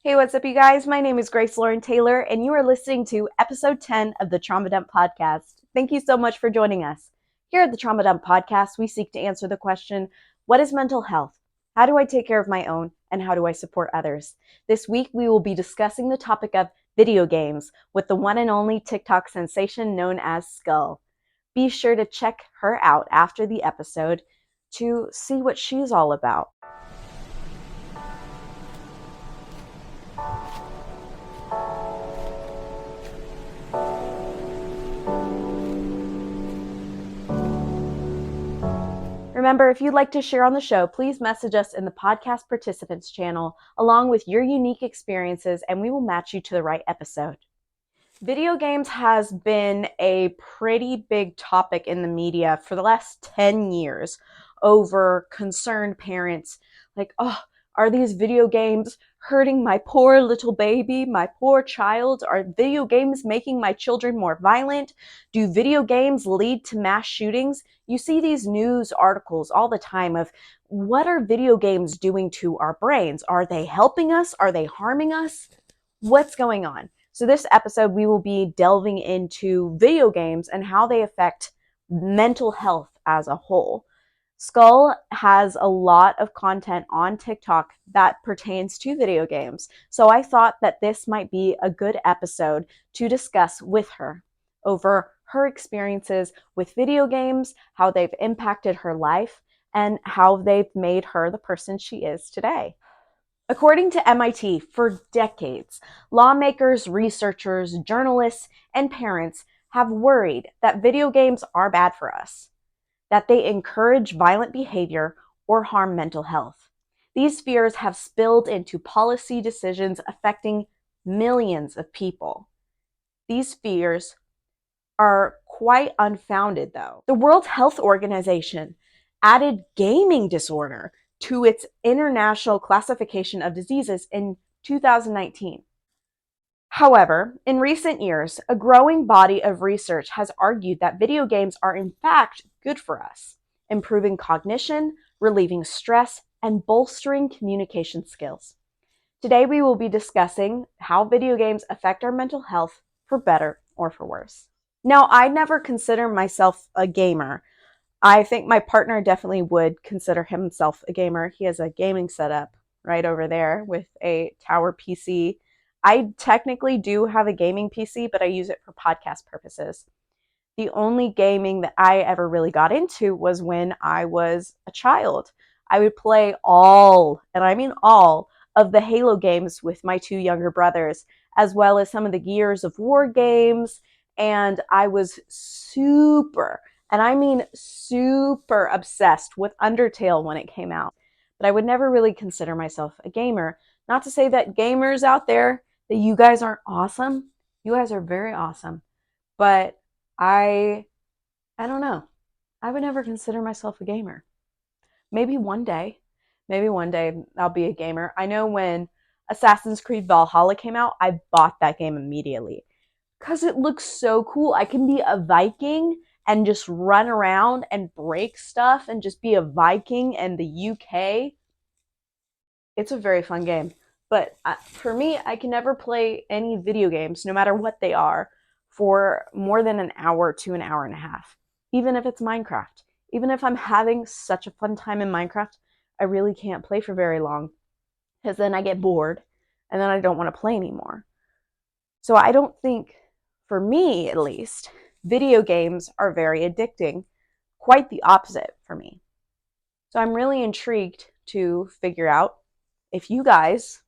Hey, what's up, you guys? My name is Grace Lauren Taylor, and you are listening to episode 10 of the Trauma Dump Podcast. Thank you so much for joining us. Here at the Trauma Dump Podcast, we seek to answer the question, what is mental health? How do I take care of my own? And how do I support others? This week, we will be discussing the topic of video games with the one and only TikTok sensation known as Szkul. Be sure to check her out after the episode to see what she's all about. Remember, if you'd like to share on the show, please message us in the podcast participants channel along with your unique experiences, and we will match you to the right episode. Video games has been a pretty big topic in the media for the last 10 years over concerned parents like, oh, are these video games hurting my poor little baby, my poor child? Are video games making my children more violent? Do video games lead to mass shootings? You see these news articles all the time of what are video games doing to our brains? Are they helping us? Are they harming us? What's going on? So this episode, we will be delving into video games and how they affect mental health as a whole. Szkul has a lot of content on TikTok that pertains to video games, so I thought that this might be a good episode to discuss with her over her experiences with video games, how they've impacted her life, and how they've made her the person she is today. According to MIT, for decades, lawmakers, researchers, journalists, and parents have worried that video games are bad for us, that they encourage violent behavior or harm mental health. These fears have spilled into policy decisions affecting millions of people. These fears are quite unfounded, though. The World Health Organization added gaming disorder to its international classification of diseases in 2019. However, in recent years, a growing body of research has argued that video games are in fact good for us, improving cognition, relieving stress, and bolstering communication skills. Today, we will be discussing how video games affect our mental health for better or for worse. Now, I never consider myself a gamer. I think my partner definitely would consider himself a gamer. He has a gaming setup right over there with a tower PC. I technically do have a gaming PC, but I use it for podcast purposes. The only gaming that I ever really got into was when I was a child. I would play all, and I mean all, of the Halo games with my two younger brothers, as well as some of the Gears of War games, and I was super, and I mean super obsessed with Undertale when it came out. But I would never really consider myself a gamer. Not to say that gamers out there, that you guys aren't awesome. You guys are very awesome. But I don't know. I would never consider myself a gamer. Maybe one day I'll be a gamer. I know when Assassin's Creed Valhalla came out, I bought that game immediately because it looks so cool. I can be a Viking and just run around and break stuff and just be a Viking in the UK. It's a very fun game. But for me, I can never play any video games, no matter what they are, for more than an hour to an hour and a half. Even if it's Minecraft. Even if I'm having such a fun time in Minecraft, I really can't play for very long. Because then I get bored, and then I don't want to play anymore. So I don't think, for me at least, video games are very addicting. Quite the opposite for me. So I'm really intrigued to figure out if you guys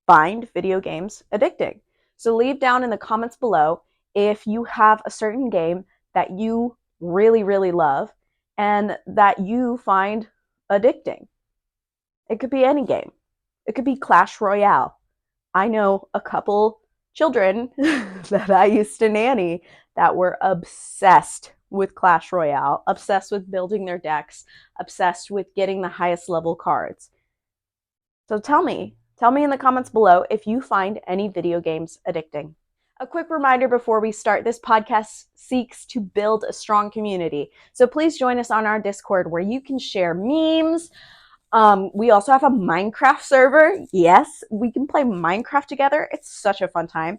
find video games addicting. So leave down in the comments below if you have a certain game that you really, really love and that you find addicting. It could be any game. It could be Clash Royale. I know a couple children that I used to nanny that were obsessed with Clash Royale, obsessed with building their decks, obsessed with getting the highest level cards. So tell me in the comments below if you find any video games addicting. A quick reminder before we start, this podcast seeks to build a strong community. So please join us on our Discord where you can share memes, We also have a Minecraft server. Yes, we can play Minecraft together. It's such a fun time.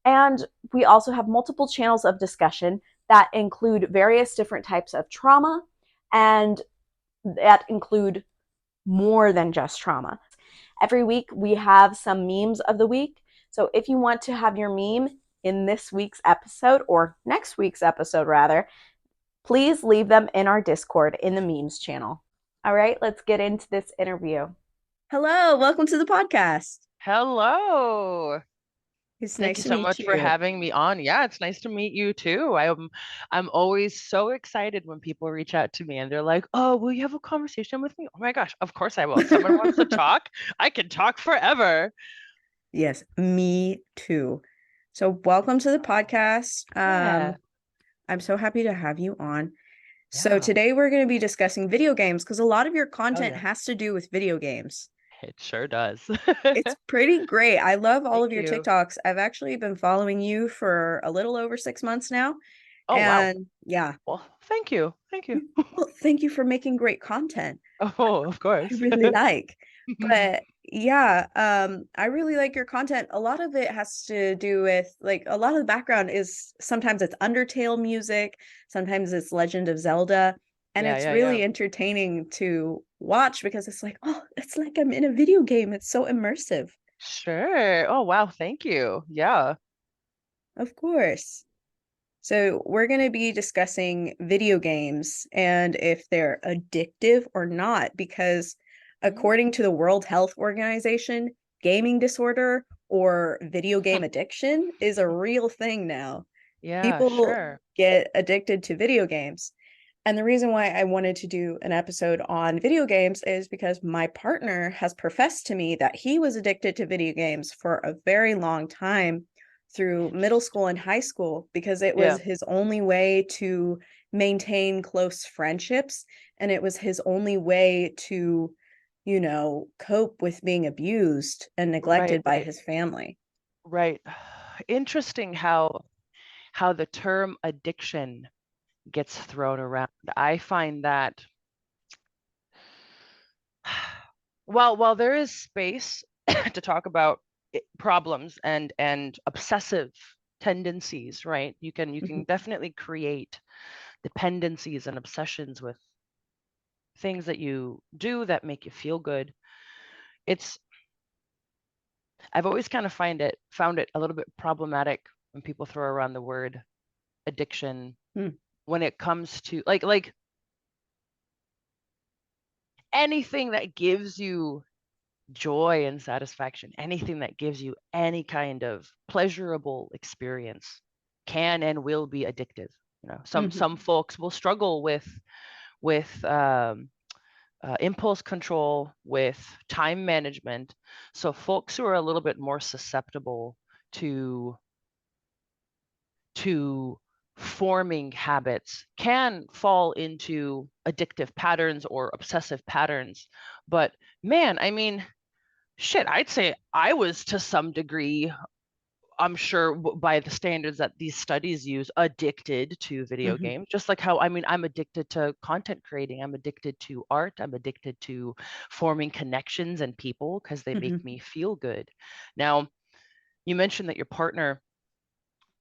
And we also have multiple channels of discussion that include various different types of trauma and that include more than just trauma. Every week we have some memes of the week. So if you want to have your meme in this week's episode or next week's episode rather, please leave them in our Discord in the memes channel. All right, let's get into this interview. Hello, welcome to the podcast. Hello. It's Thank nice you to so meet much for you. having me on. Yeah, it's nice to meet you too. I'm always so excited when people reach out to me and they're like, "Oh, will you have a conversation with me?" Oh my gosh, of course I will. Someone wants to talk, I can talk forever. Yes, me too. So welcome to the podcast. Yeah. I'm so happy to have you on. So Yeah. today we're going to be discussing video games because a lot of your Oh content yeah. has to do with video games. It sure does. It's pretty great. I love all Thank of your you. TikToks. I've actually been following you for a little over 6 months now. Oh wow. And yeah, Well, thank you. Thank you. well, thank you for making great content. Oh, of I course. really like. But yeah, I really like your content. A lot of it has to do with like a lot of the background is sometimes it's Undertale music, sometimes it's Legend of Zelda, and Yeah, it's yeah, yeah. really entertaining to watch because it's like, oh, it's like I'm in a video game. It's so immersive. Sure. Oh wow, thank you. Yeah. Of course. So, we're going to be discussing video games and if they're addictive or not, because Mhm. according to the World Health Organization, gaming disorder or video game addiction is a real thing now. Yeah, People sure. get addicted to video games. And the reason why I wanted to do an episode on video games is because my partner has professed to me that he was addicted to video games for a very long time through middle school and high school because it Yeah. was his only way to maintain close friendships and it was his only way to, cope with being abused and Right, neglected by right. his family. Right. Interesting how the term addiction gets thrown around. I find that while there is space to talk about problems and obsessive tendencies, right? You can Mhm. definitely create dependencies and obsessions with things that you do that make you feel good. It's I've always kind of found it a little bit problematic when people throw around the word addiction Hmm. when it comes to like anything that gives you joy and satisfaction, anything that gives you any kind of pleasurable experience can and will be addictive. Mhm. Some folks will struggle with impulse control, with time management. So folks who are a little bit more susceptible to to forming habits can fall into addictive patterns or obsessive patterns. But man, I mean, shit, I'd say I was to some degree, I'm sure by the standards that these studies use, addicted to video Mhm. games. Just like how, I mean, I'm addicted to content creating, I'm addicted to art, I'm addicted to forming connections and people because they make Mhm. me feel good. Now, you mentioned that your partner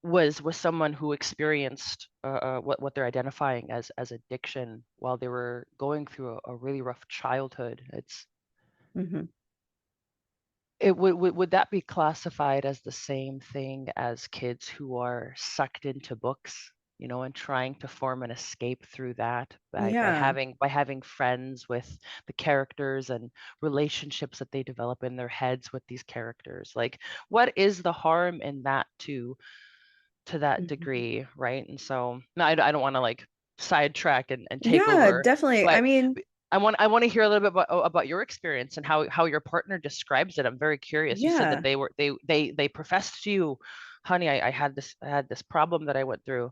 was someone who experienced what they're identifying as addiction while they were going through a really rough childhood. Mhm. Would that be classified as the same thing as kids who are sucked into books, and trying to form an escape through that by Yeah. having friends with the characters and relationships that they develop in their heads with these characters? Like, what is the harm in that to that Mhm. degree, right? And so no, I don't want to like sidetrack and take Yeah, over, definitely. I but mean, I want to hear a little bit about your experience and how your partner describes it. I'm very curious. You said that yeah. they professed to you, honey, I had this problem that I went through.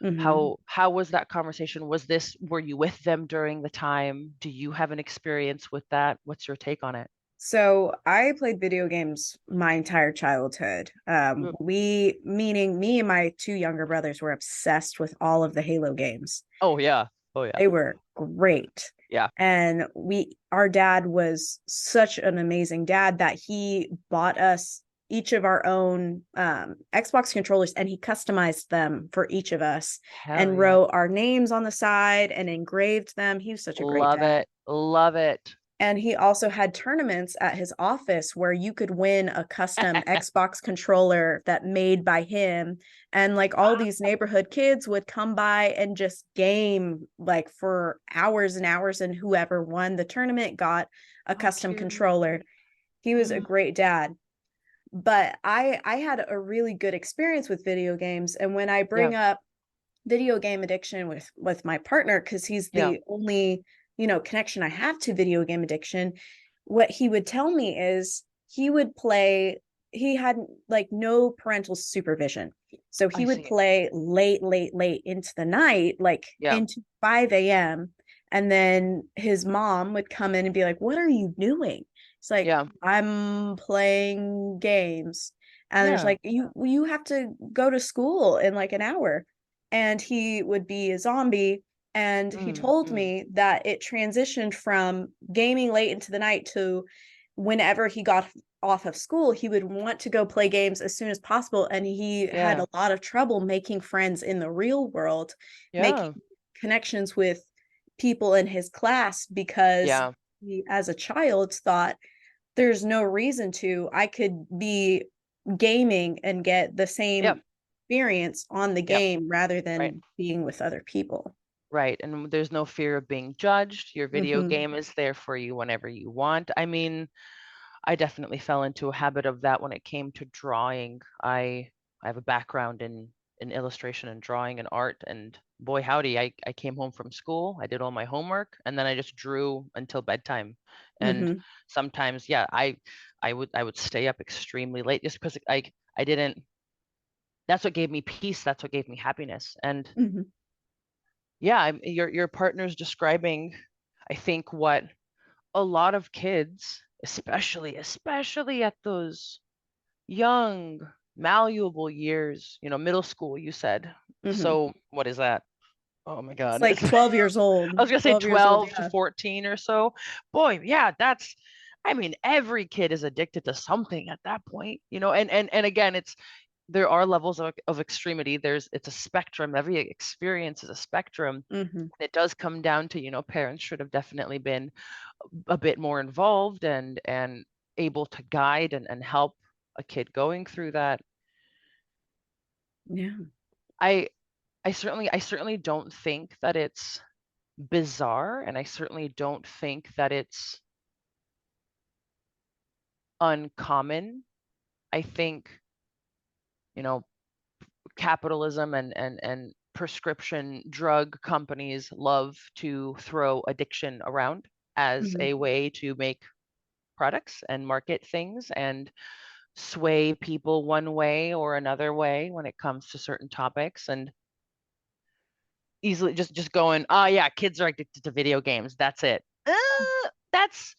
Mhm. How was that conversation? Were you with them during the time? Do you have an experience with that? What's your take on it? So I played video games my entire childhood. Mm. Meaning me and my two younger brothers were obsessed with all of the Halo games. Oh yeah. Oh yeah. They were great. Yeah. And our dad was such an amazing dad that he bought us each of our own Xbox controllers, and he customized them for each of us Hell and yeah. wrote our names on the side and engraved them. He was such a great Love dad. it. Love it. And he also had tournaments at his office where you could win a custom Xbox controller that made by him. And like all these neighborhood kids would come by and just game like for hours and hours. And whoever won the tournament got a How custom cute. controller. He was a Mm, great dad. But I had a really good experience with video games. And when I yeah. bring up video game addiction with my partner, because he's Yeah. the only connection I have to video game addiction, what he would tell me is he would play. He had like no parental supervision, so I he would see. play late into the night, like Yeah. into 5 a.m., and then his mom would come in and be like, what are you doing? It's like, Yeah. I'm playing games. And there's Yeah. like, you have to go to school in like an hour. And he would be a zombie. And he Mm, told mm. me that it transitioned from gaming late into the night to whenever he got off of school, he would want to go play games as soon as possible. And he had Yeah. a lot of trouble making friends in the real world, making Yeah. connections with people in his class, because Yeah. he, as a child, thought there's no reason to. I could be gaming and get the Yep. same experience on the Yep. game rather Right. than being with other people. Right. And there's no fear of being judged. Your video Mm-hmm. game is there for you whenever you want. I mean, I definitely fell into a habit of that when it came to drawing. I have a background in illustration and drawing and art, and boy howdy, I came home from school, I did all my homework, and then I just drew until bedtime. And Mm-hmm. sometimes, yeah, I would stay up extremely late just because I didn't that's what gave me peace, that's what gave me happiness. And Mm-hmm. yeah, your partner's describing, I think, what a lot of kids, especially at those young, malleable years, middle school, you said. Mm-hmm. So what is that? Oh my It's God. like 12 years old. I was gonna say 12 years old, 12 to yeah. 14 or so. Boy, yeah, I mean, every kid is addicted to something at that point, and again, there are levels of extremity. It's a spectrum. Every experience is a spectrum. Mm-hmm. It does come down to, parents should have definitely been a bit more involved and able to guide and help a kid going through that. Yeah. I I certainly don't think that it's bizarre, and I certainly don't think that it's uncommon. I think, you know, capitalism and prescription drug companies love to throw addiction around as Mm-hmm. a way to make products and market things and sway people one way or another way when it comes to certain topics, and easily just going, oh yeah, kids are addicted to video games, that's it. That's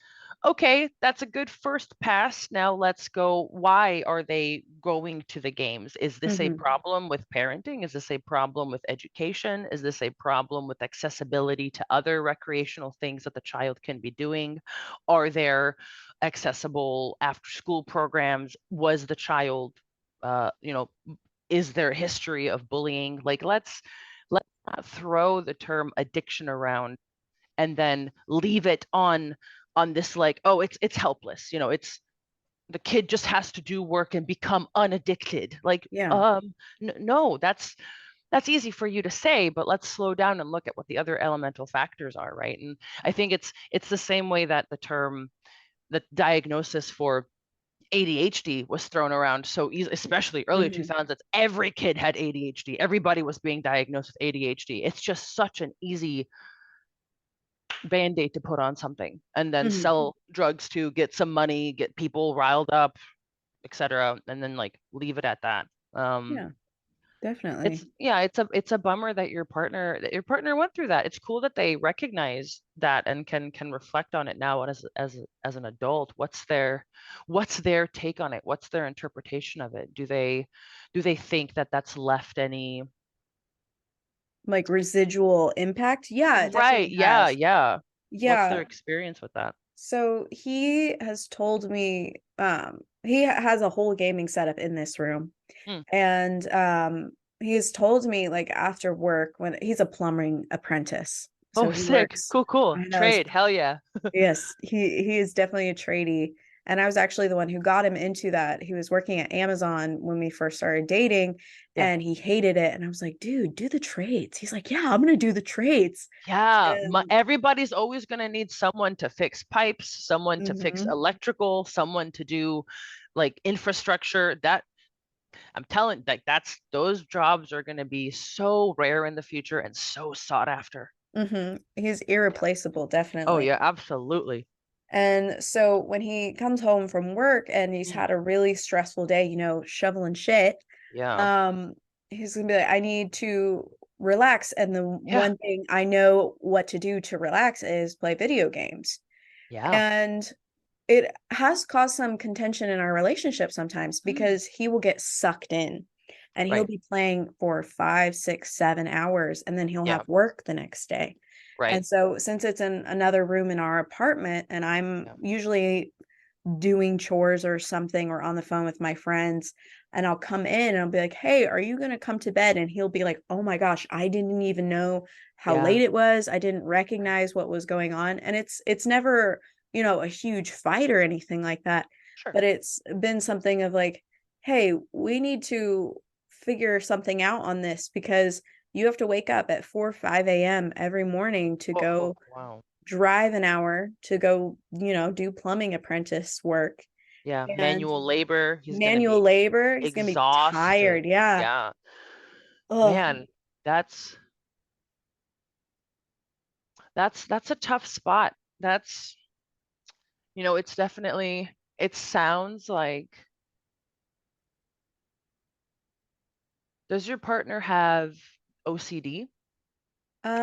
okay, that's a good first pass. Now let's go, why are they going to the games? Is this a Mm-hmm. problem with parenting? Is this a problem with education? Is this a problem with accessibility to other recreational things that the child can be doing? Are there accessible after school programs? Was the child uh you know is there a history of bullying? Like, let's not throw the term addiction around and then leave it on this, like, oh, it's helpless, it's the kid just has to do work and become unaddicted. Like, Yeah. no, that's easy for you to say, but let's slow down and look at what the other elemental factors are, right? And I think it's the same way that the diagnosis for ADHD was thrown around so easily, especially early Mm-hmm. 2000s. Every kid had ADHD. Everybody was being diagnosed with ADHD. It's just such an easy band-aid to put on something and then Mm-hmm. sell drugs to get some money, get people riled up, etc., and then like leave it at that. Yeah, It's definitely. yeah, it's a bummer that your partner went through that. It's cool that they recognize that and can reflect on it now as an adult. What's their take on it? What's their interpretation of it? Do they think that that's left any? Like residual impact. Yeah, it Right, definitely yeah, has. yeah. What's their Yeah. experience with that? So he has told me he has a whole gaming setup in this room. Hmm. And he has told me like after work when he's a plumbing apprentice. So Oh, he sick. works, Cool, cool. I know, Trade. Hell yeah. yes, he is definitely a tradie. And I was actually the one who got him into that. He was working at Amazon when we first started dating Yeah. and he hated it. And I was like, dude, do the trades. He's like, yeah, I'm gonna do the trades. Yeah. And Everybody's always going to need someone to fix pipes, someone to fix mhm, electrical, someone to do like infrastructure. That I'm telling, like, those jobs are going to be so rare in the future and so sought after. he's Yeah. irreplaceable, Oh definitely. yeah, absolutely. And so when he comes home from work and he's Mm. had a really stressful day, shoveling shit, Yeah. um, he's gonna be like, I need to relax. And the Yeah. one thing I know what to do to relax is play video games. Yeah. And it has caused some contention in our relationship sometimes Mm. because he will get sucked in and he'll Right. be playing for 5, 6, 7 hours and then he'll Yeah. have work the next day. Right. And so since it's in another room in our apartment and I'm Yeah. usually doing chores or something or on the phone with my friends and I'll come in and I'll be like, "Hey, are you going to come to bed?" And he'll be like, "Oh my gosh, I didn't even know how Yeah. late it was. I didn't Right. recognize what was going on." And it's never, a huge fight or anything like that, Sure. but it's been something of like, "Hey, we need to figure something out on this because you have to wake up at 4 5 a.m. every morning to Oh, go wow. drive an hour to go, do plumbing apprentice work Yeah. and Manual labor. He's going to manual be labor. He's gonna be exhausted. tired. Yeah. Yeah. Oh, Man, that's that's a tough spot. That's, it's definitely, it sounds like, does your partner have OCD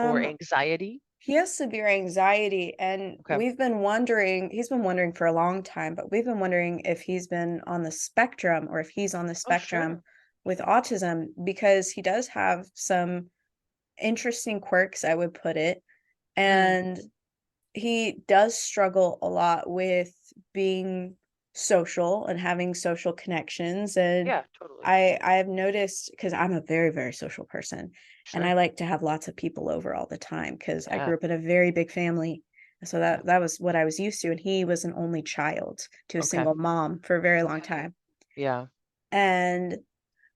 or um, anxiety? he has severe anxiety, and Okay. he's been wondering for a long time, but we've been wondering if he's been on the spectrum or if he's on the Oh, sure. spectrum with autism because he does have some interesting quirks, I would put it. Mm, And he does struggle a lot with being social and having social connections and yeah, totally. I have noticed because I'm a very very social person and I Sure. like to have lots of people over all the time because I Yeah. grew up in a very big family, so Yeah. that was what I was used to, and he was an only child to a Okay. single mom for a very long Okay. time. Yeah. And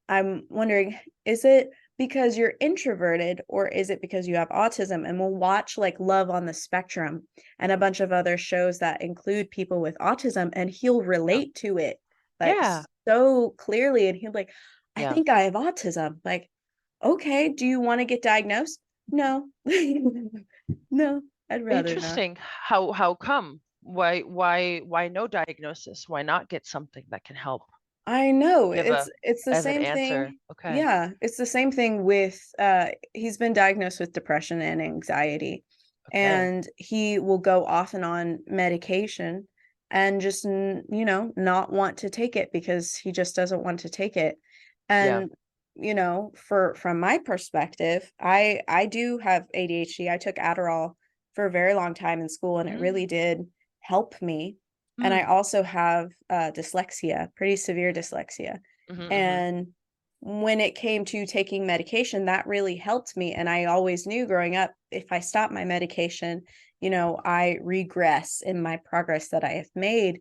I'm wondering, is it because you're introverted or is it because you have autism? And we'll watch like Love on the Spectrum and a bunch of other shows that include people with autism, and he'll Yeah. relate to it like Yeah. so clearly. And he'll be like, I Yeah. think I have autism. Like, okay, do you want to get diagnosed? No. No, I'd rather not. Interesting. How come? Why no diagnosis? Why not get something that can help I know. give a It's the evident same answer? thing. Okay. Yeah, it's the same thing with he's been diagnosed with depression and anxiety. Okay. And he will go off and on medication and just not want to take it because he just doesn't want to take it. Yeah. And for from my perspective, I do have ADHD. I took Adderall for a very long time in school and it really Mm. did help me, and I Mm. also have dyslexia, pretty severe dyslexia. Mm-hmm, mm-hmm. And when it came to taking medication, that really helped me. And I always knew growing up, if I stop my medication, I regress in my progress that I have made.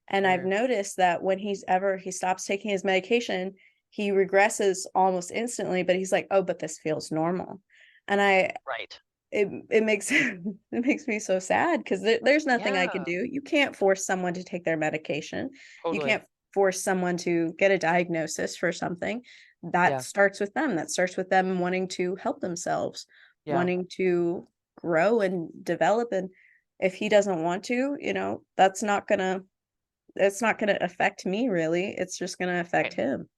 And I've Sure. noticed that when he stops taking his medication, he regresses almost instantly, but he's like, oh, but this feels normal. And Right. it makes it makes me so sad because there's nothing I can Yeah. do. You can't force someone to take their medication. You Totally. can't force someone to get a diagnosis for something. That Yeah. starts with them. That starts with them wanting to help themselves, Yeah. wanting to grow and develop. And if he doesn't want to, that's not gonna affect me really. It's just gonna affect Right. him.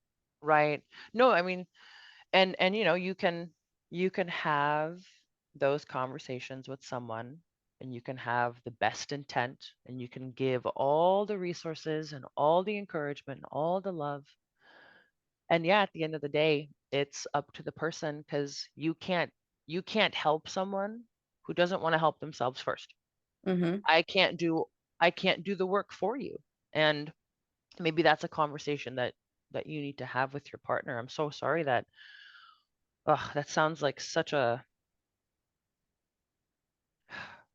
Right. No, I mean, and you can have those conversations with someone, and you can have the best intent, and you can give all the resources and all the encouragement and all the love. And yeah, at the end of the day, it's up to the person, because you can't help someone who doesn't want to help themselves first. Mm-hmm. I can't do the work for you. And maybe that's a conversation that you need to have with your partner. I'm so sorry that that sounds like such a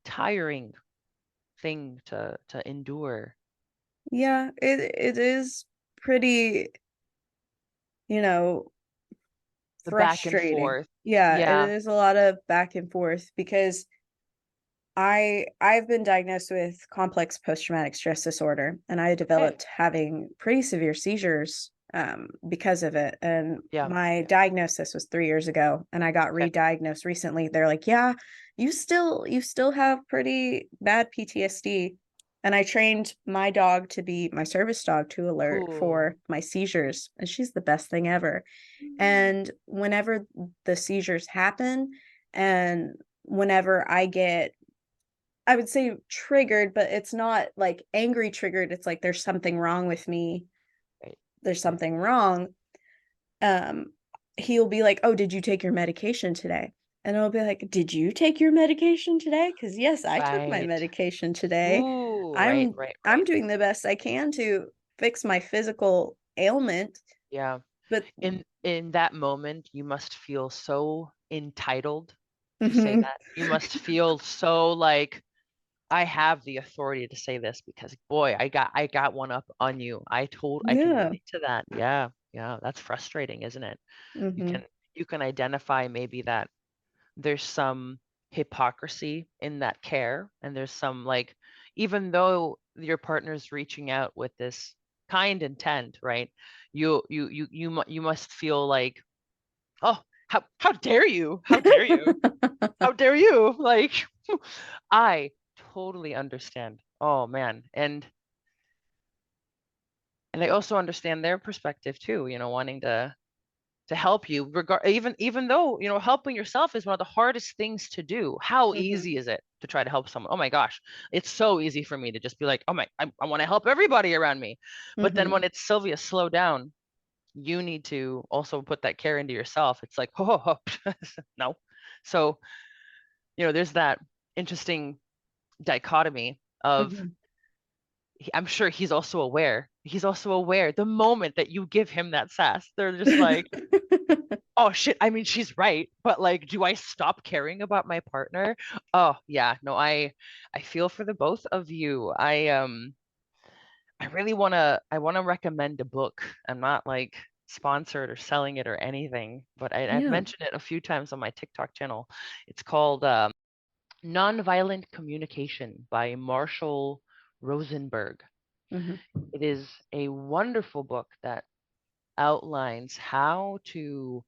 tiring thing to endure. Yeah, it is pretty, you know, The back and frustrating. forth. Yeah, it Yeah. is a lot of back and forth because I've been diagnosed with complex post-traumatic stress disorder, and I Okay. developed having pretty severe seizures because of it. And Yeah. my diagnosis was 3 years ago, and I got Okay. re-diagnosed recently. They're like, "Yeah, you still have pretty bad PTSD." And I trained my dog to be my service dog to alert for Cool. my seizures, and she's the best thing ever. And whenever the seizures happen, and whenever I would say triggered, but it's not like angry triggered. It's like there's something wrong with me. Right. There's Right. something wrong. Um, he'll be like, "Oh, did you take your medication today?" And I'll be like, "Did you take your medication today?" Because yes, I took my Right. medication today. Ooh, right, I'm right, I'm right. doing the best I can to fix my physical ailment, Yeah. but In that moment, you must feel so entitled to say mhm, that. You must feel so like I have the authority to say this because boy, I got one up on you. I can yeah, relate to that. Yeah. Yeah, that's frustrating, isn't it? You hmm, can identify maybe that there's some hypocrisy in that care, and there's some like, even though your partner's reaching out with this kind intent, right? You must feel like, oh, how dare you, how dare you, how dare you, like I totally understand. Oh man. And I also understand their perspective too, wanting to help you, even though helping yourself is one of the hardest things to do. How hmm, easy is it to try to help someone? Oh my gosh, it's so easy for me to just be like, oh my, I want to help everybody around me. But then hmm, when it's Sylvia, slow down, you need to also put that care into yourself. It's like, oh, no. So there's that interesting dichotomy of, hmm. I'm sure he's also aware. He's also aware the moment that you give him that sass, they're just like, oh shit, I mean, she's right, but like, do I stop caring about my partner? Oh yeah, no, I feel for the both of you. I really I want to recommend a book. I'm not like sponsored or selling it or anything, but I've Yeah. mentioned it a few times on my TikTok channel. It's called Nonviolent Communication by Marshall Rosenberg. Hmm. It is a wonderful book that outlines how to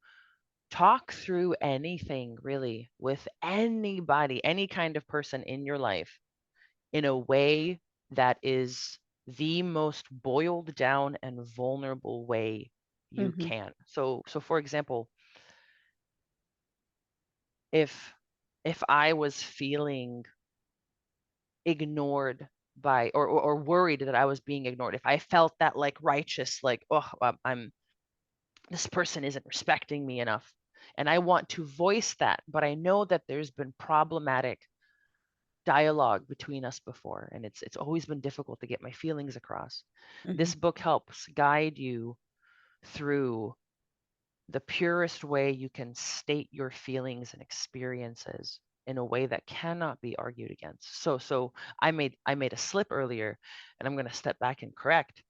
talk through anything really with anybody, any kind of person in your life, in a way that is the most boiled down and vulnerable way you Hmm. can. So for example, if I was feeling ignored by, or worried that I was being ignored, if I felt that like righteous, like, oh, I'm this person isn't respecting me enough, and I want to voice that, but I know that there's been problematic dialogue between us before, and it's always been difficult to get my feelings across. Hmm. This book helps guide you through the purest way you can state your feelings and experiences in a way that cannot be argued against. So I made a slip earlier, and I'm going to step back and correct.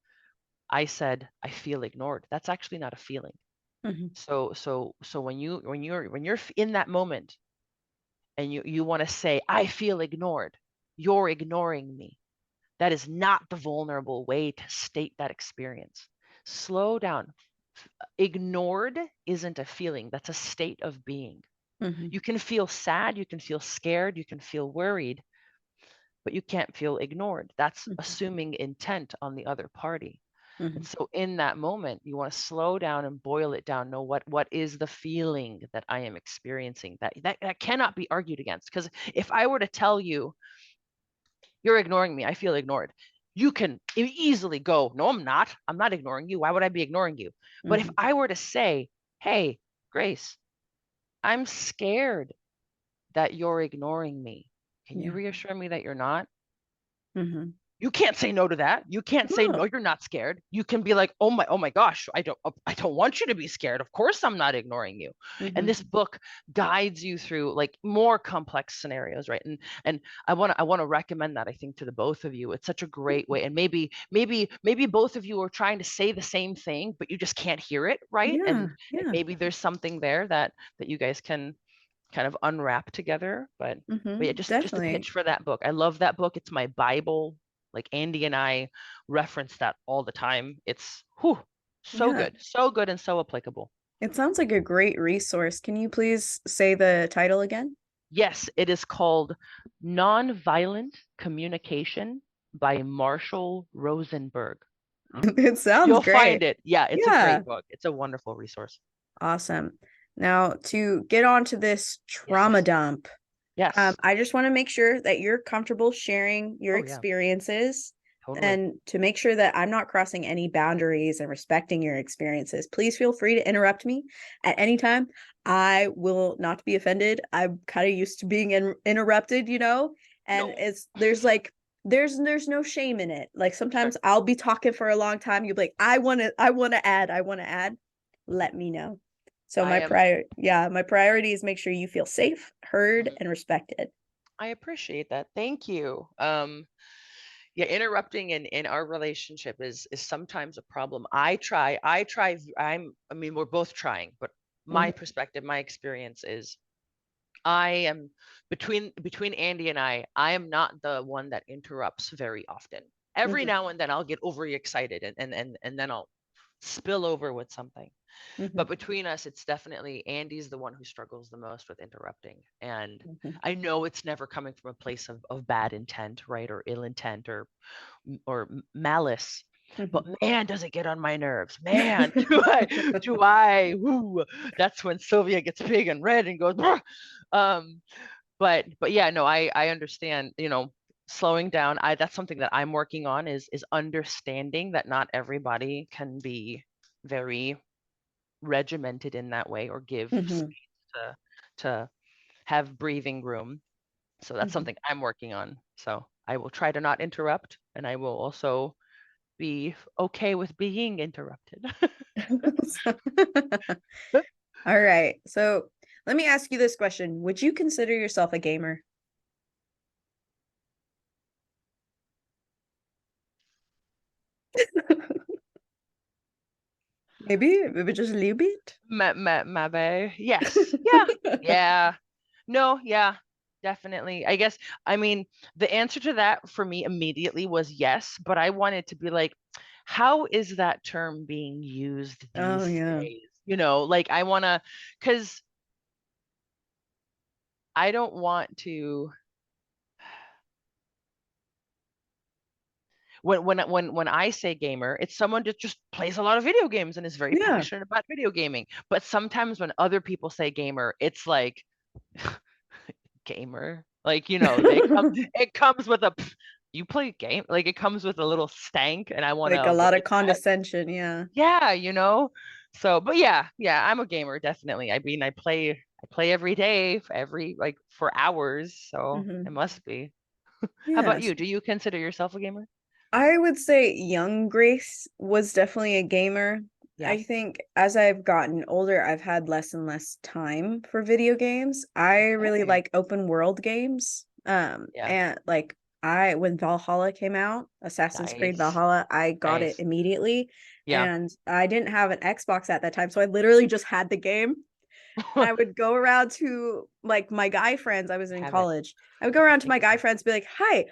I said I feel ignored. That's actually not a feeling. Hmm. So when you're in that moment, and you want to say I feel ignored, you're ignoring me. That is not the vulnerable way to state that experience. Slow down. Ignored isn't a feeling, that's a state of being. Hmm. You can feel sad, you can feel scared, you can feel worried, but you can't feel ignored. That's Hmm. assuming intent on the other party. And Hmm. so in that moment, you want to slow down and boil it down. Know what is the feeling that I am experiencing, that cannot be argued against. Because if I were to tell you, you're ignoring me, I feel ignored, you can easily go, no, I'm not ignoring you. Why would I be ignoring you? But if Hmm. I were to say, hey, Grace, I'm scared that you're ignoring me. Can you reassure me that you're not? Mm-hmm. You can't say no to that. You can't say no, Oh. you're not scared. You can be like, oh my gosh, I don't want you to be scared. Of course I'm not ignoring you. And Mm-hmm. this book guides you through like more complex scenarios, right? And I want to recommend that, I think, to the both of you. It's such a great way. And maybe both of you are trying to say the same thing, but you just can't hear it, right? Yeah. And Yeah. maybe there's something there that you guys can kind of unwrap together. But yeah, Mm-hmm. just a Definitely. pitch for that book. I love that book. It's my Bible. Like Andy and I reference that all the time. It's Yeah. so good and so applicable. It sounds like a great resource. Can you please say the title again? Yes, it is called Nonviolent Communication by Marshall Rosenberg. It sounds You'll great. find it. Yeah, it's a Yeah. great book. It's a wonderful resource. Awesome. Now, to get on to this Yes, trauma yes, dump, yes. I just want to make sure that you're comfortable sharing your Oh yeah, experiences totally. and to make sure that I'm not crossing any boundaries and respecting your experiences. Please feel free to interrupt me at any time. I will not be offended. I'm kind of used to being interrupted, and No. there's no shame in it. Like sometimes I'll be talking for a long time. You'll be like, I want to add. Let me know. So I am. my priority is make sure you feel safe, heard, Mhm. and respected. I appreciate that. Thank you. Yeah, interrupting in our relationship is sometimes a problem. I mean, we're both trying, but my Mhm, perspective, my experience is I am between Andy and I am not the one that interrupts very often. Every mhm, now and then I'll get overly excited and then I'll spill over with something. mhm, But between us, it's definitely Andy's the one who struggles the most with interrupting. And mhm, I know it's never coming from a place of bad intent, right? Or ill intent or malice. But mhm. man, does it get on my nerves. Man, whoo, that's when Szilvia gets big and red and goes, "Bruh." um, but yeah, no, I understand, slowing down. That's something that I'm working on is understanding that not everybody can be very regimented in that way or give Mhm, space to have breathing room. So that's mhm. something I'm working on. So I will try to not interrupt, and I will also be okay with being interrupted. All right. So let me ask you this question. Would you consider yourself a gamer? Maybe just a little bit. Maybe. Yes. Yeah. Yeah. No, yeah, definitely. I guess, I mean, the answer to that for me immediately was yes, but I wanted to be like, how is that term being used Oh these yeah. days? Like I want to, because I don't want to, when I say gamer, it's someone that just plays a lot of video games and is very Yeah. passionate about video gaming. But sometimes when other people say gamer, it's like gamer. Like, it comes with a you play game, like it comes with a little stank, and I want to Like a lot of avoid that. condescension, yeah. Yeah. So, but yeah, I'm a gamer, definitely. I mean, I play every day, for hours, so it Hmm. must be. How about Yes. you? Do you consider yourself a gamer? I would say young Grace was definitely a gamer. Yeah. I think as I've gotten older, I've had less and less time for video games. I really Okay. like open world games. Yeah. And like when Valhalla came out, Assassin's Creed Nice. Valhalla, I got it Nice. immediately. Yeah. And I didn't have an Xbox at that time, so I literally just had the game. I would go around to like my guy friends. I was in Have it. college. I would go around to my Thank guy you. friends, be like, "Hi,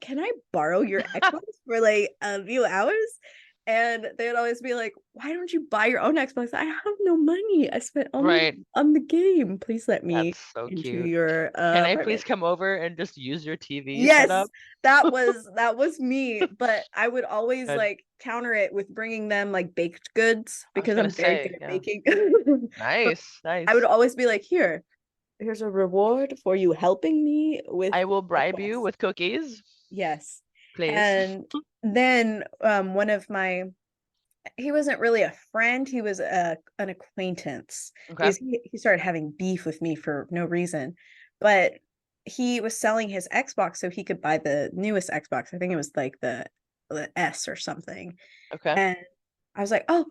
can I borrow your Xbox for like a few hours?" And they would always be like, "Why don't you buy your own Xbox? I have no money. I spent all my Right. money on the game. Please let That's me so into cute. your Can I please apartment." come over and just use your TV Yes, setup? that was me, but I would always Good. like counter it with bringing them like baked goods I was because gonna I'm very good say, at yeah. baking. But Nice, I would nice. always be like, here's a reward for you helping me with I will a bribe you quest. with cookies, Yes. please. And then one of my he wasn't really a friend, he was an acquaintance Okay. because he started having beef with me for no reason. But he was selling his Xbox so he could buy the newest Xbox. I think it was like the S or something. Okay. And I was like, oh,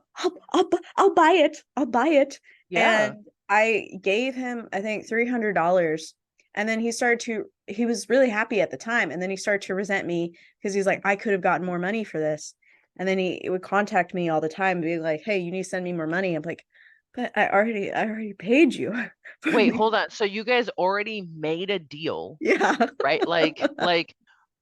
I'll buy it. I'll buy it. Yeah. And I gave him, I think, $300. And then he was really happy at the time. And then he started to resent me because he's like, I could have gotten more money for this. And then he would contact me all the time, being like, hey, you need to send me more money. I'm like, but I already paid you. Wait, hold on. So you guys already made a deal, Yeah. right? Like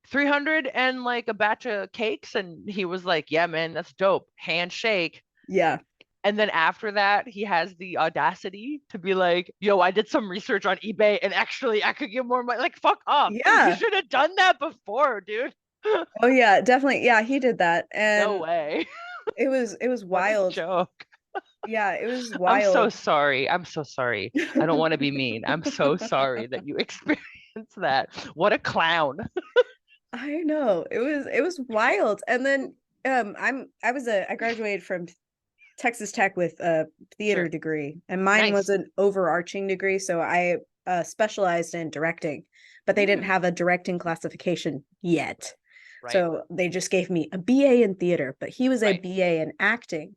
300 and like a batch of cakes, and he was like, "Yeah, man, that's dope." Handshake. Yeah. And then after that, he has the audacity to be like, "Yo, I did some research on eBay and actually I could get more money." Like, fuck off. You Yeah. should have done that before, dude. Oh yeah, definitely. Yeah, he did that. No And way. it was What a wild. joke. Yeah, it was I'm so wild. sorry. I'm so sorry. I don't want to be mean. I'm so sorry that you experienced that. What a clown. I know. It was wild. And then I graduated from Texas Tech with a theater Sure. degree, and mine was Nice. an overarching degree, so I specialized in directing, but they didn't Mm, have a directing classification yet. right. So they just gave me a BA in theater, but he was a Right. BA in acting.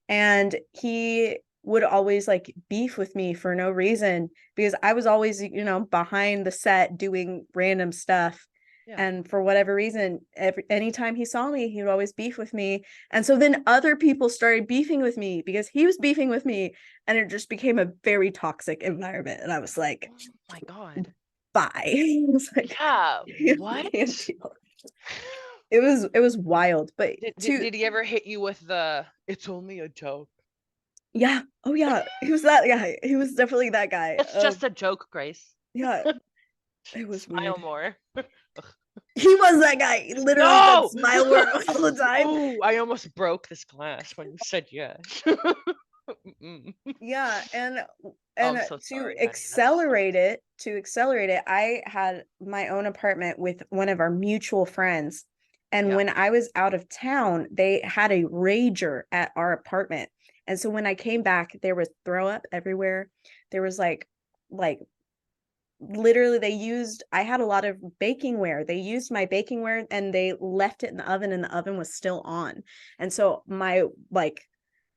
And he would always like beef with me for no reason because I was always, behind the set doing random stuff. Yeah. And for whatever reason, anytime he saw me, he would always beef with me. And so then other people started beefing with me because he was beefing with me, and it just became a very toxic environment. And I was like, Oh my God. bye. I was like, Yeah. I can't What? deal. It was wild. But Did he ever hit you with the "it's only a joke"? yeah. Oh yeah. He was that guy. He was definitely that guy. It's just a joke, Grace. Yeah, it was Smile weird. more. He was that guy. He literally said No! smile more all the time. Oh, I almost broke this glass when you said yes. Mm. Yeah, and Oh, and I'm so to sorry, honey. That accelerate sucks. it, I had my own apartment with one of our mutual friends. And Yeah. when I was out of town, they had a rager at our apartment. And so when I came back, there was throw up everywhere. There was like literally I had a lot of bakingware. They used my bakingware and they left it in the oven, and the oven was still on. And so my like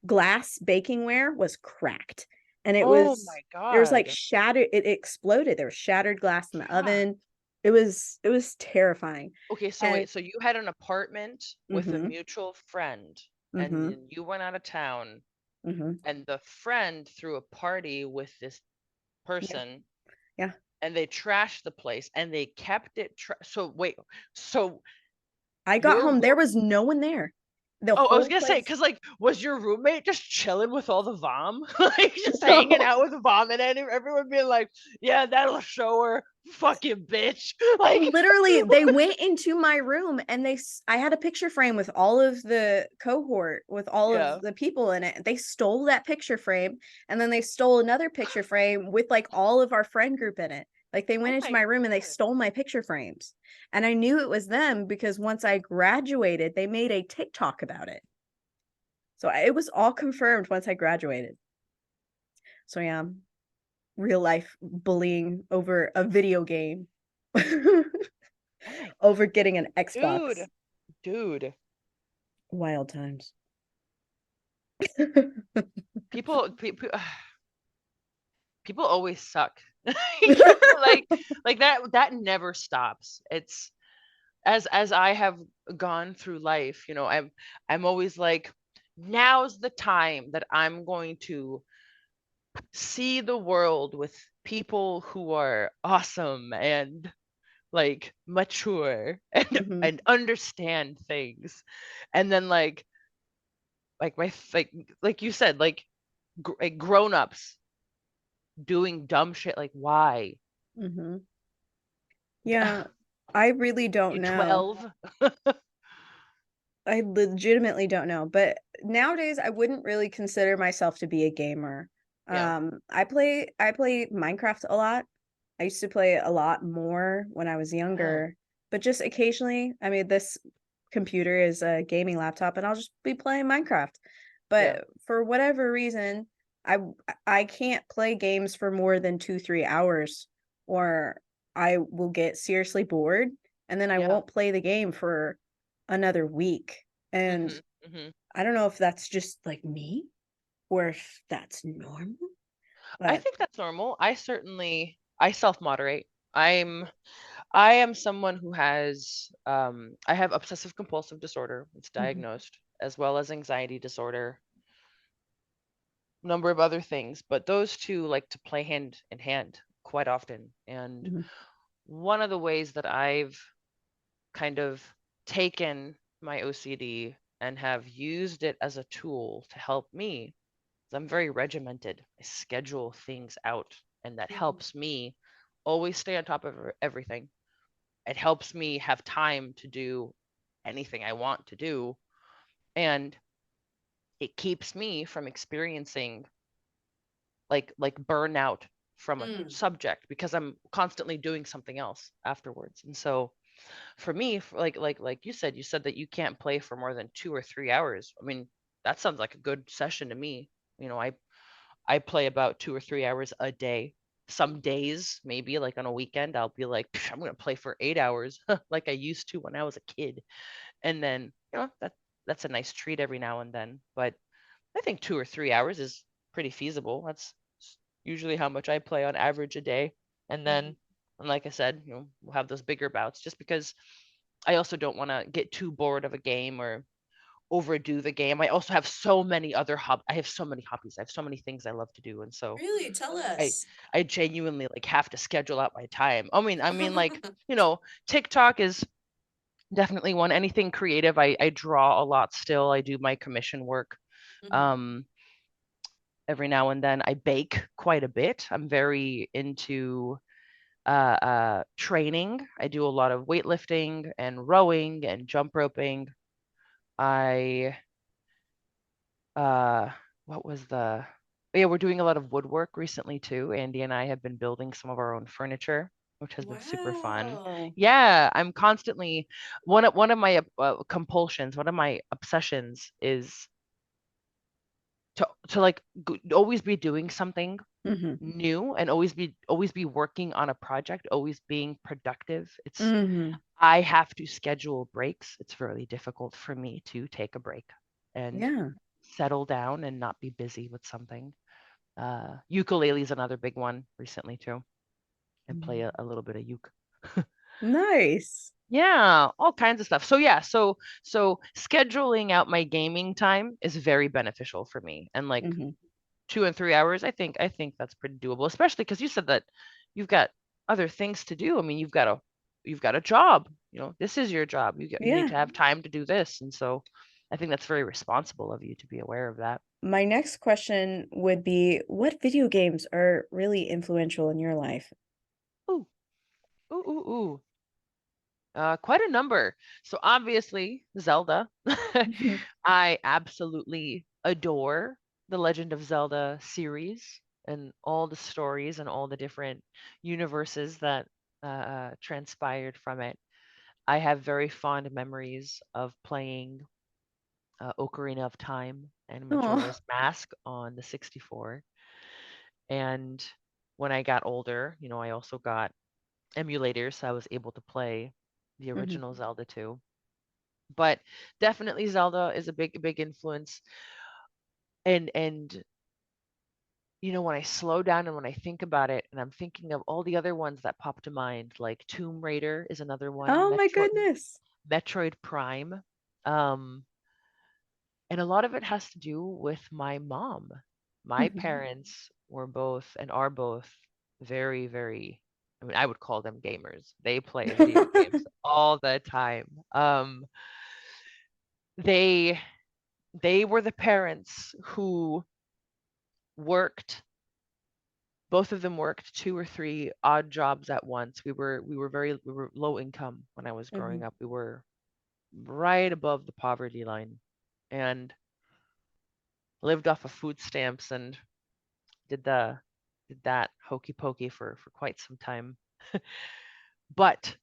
glass bakingware was cracked, and Oh my there was like God. shattered, it exploded. There was shattered glass in the Yeah. oven. It was terrifying. Okay, so And wait, so you had an apartment with a mhm, mutual friend, and mhm, then you went out of town, mhm. and the friend threw a party with this Yeah, person, yeah. and they trashed the place, and they kept it. So wait, so I got your home, room? there was no one there. The Oh, I was whole gonna say, place. because like, was your roommate just chilling with all the vom, like just hanging No. out with vomit, and everyone being like, "Yeah, that'll show her, fucking bitch." Like, Literally, they went into my room, and I had a picture frame with all of the cohort, with all of yeah. the people in it. They stole that picture frame, and then they stole another picture frame with like all of our friend group in it. Like they went Oh into my my room and they God. stole my picture frames. And I knew it was them because once I graduated, they made a TikTok about it. So it was all confirmed once I graduated. So yeah, real life bullying over a video game. Oh my Over getting an dude, Xbox. dude. Wild times. People, people always suck. like, like that never stops. It's as I have gone through life, I'm always like, now's the time that I'm going to see the world with people who are awesome and like mature and Mhm. and understand things. And then like my like you said, like grown-ups doing dumb shit. Like, why? Mhm. Yeah, I really don't You know. 12? I legitimately don't know, but nowadays I wouldn't really consider myself to be a gamer. Yeah. I play Minecraft a lot. I used to play a lot more when I was Yeah. younger, but just occasionally, I mean, this computer is a gaming laptop and I'll just be playing Minecraft. Yeah. But for whatever reason, I I can't play games for more than 2, 3 hours, or I will get seriously bored, and then I Yeah. won't play the game for another week. And Mhm. Mhm. I don't know if that's just like me or if that's normal, I but think that's normal. I self-moderate. I'm I am someone who has I have obsessive compulsive disorder. It's Mhm, diagnosed, as well as anxiety disorder, number of other things, but those two like to play hand in hand quite often. And mhm, one of the ways that I've kind of taken my OCD and have used it as a tool to help me is I'm very regimented. I schedule things out, and that mhm, helps me always stay on top of everything. It helps me have time to do anything I want to do, and it keeps me from experiencing like burnout from a mm, subject because I'm constantly doing something else afterwards. And so for me, like you said that you can't play for more than 2 or 3 hours. I mean, that sounds like a good session to me. You know, I play about 2 or 3 hours a day. Some days, maybe like on a weekend, I'll be like, I'm gonna play for 8 hours like I used to when I was a kid. And then, that's a nice treat every now and then. But I think 2 or 3 hours is pretty feasible. That's usually how much I play on average a day. And mhm. then, and like I said, we'll have those bigger bouts just because I also don't want to get too bored of a game or overdo the game. I also have so many other I have so many hobbies. I have so many things I love to do. And so Really? Tell I us. I genuinely like have to schedule out my time. I mean like, TikTok is definitely one. Anything creative. I draw a lot still. I do my commission work. Mhm. Um every now and then I bake quite a bit. I'm very into training. I do a lot of weightlifting and rowing and jump roping. I uh what was the Yeah, we're doing a lot of woodwork recently too. Andy and I have been building some of our own furniture, which has been super fun. Wow. Yeah, I'm constantly one of my compulsions, one of my obsessions is to like always be doing something Mhm, new and always be working on a project, always being productive. mhm. I have to schedule breaks. It's really difficult for me to take a break and Yeah. settle down and not be busy with something. Ukulele is another big one recently too. I play Mm. a little bit of uke. Nice. Yeah, all kinds of stuff. So yeah, so scheduling out my gaming time is very beneficial for me. And like Mhm. 2 and 3 hours, I think that's pretty doable, especially because you said that you've got other things to do. I mean, you've got a job. This is your job. You need Yeah. to have time to do this, and so I think that's very responsible of you to be aware of that. My next question would be, what video games are really influential in your life? Ooh, ooh, ooh, ooh. Quite a number. So obviously, Zelda. Mhm. I absolutely adore the Legend of Zelda series and all the stories and all the different universes that transpired from it. I have very fond memories of playing Ocarina of Time and Oh. Majora's Mask on the 64. And when I got older, I also got emulators, so I was able to play the Mhm. original Zelda too. But definitely Zelda is a big influence. And when I slow down and when I think about it, and I'm thinking of all the other ones that pop to mind, like Tomb Raider is another one, Oh my goodness. Metroid Prime. Um, and a lot of it has to do with my mom. My Mhm. parents were both and are both very, very, I mean, I would call them gamers. They play video games all the time. They they were the parents who worked both of them worked two or three odd jobs at once. We were low income when I was growing Mhm. up. We were right above the poverty line and lived off of food stamps and did the did that hokey pokey for quite some time. But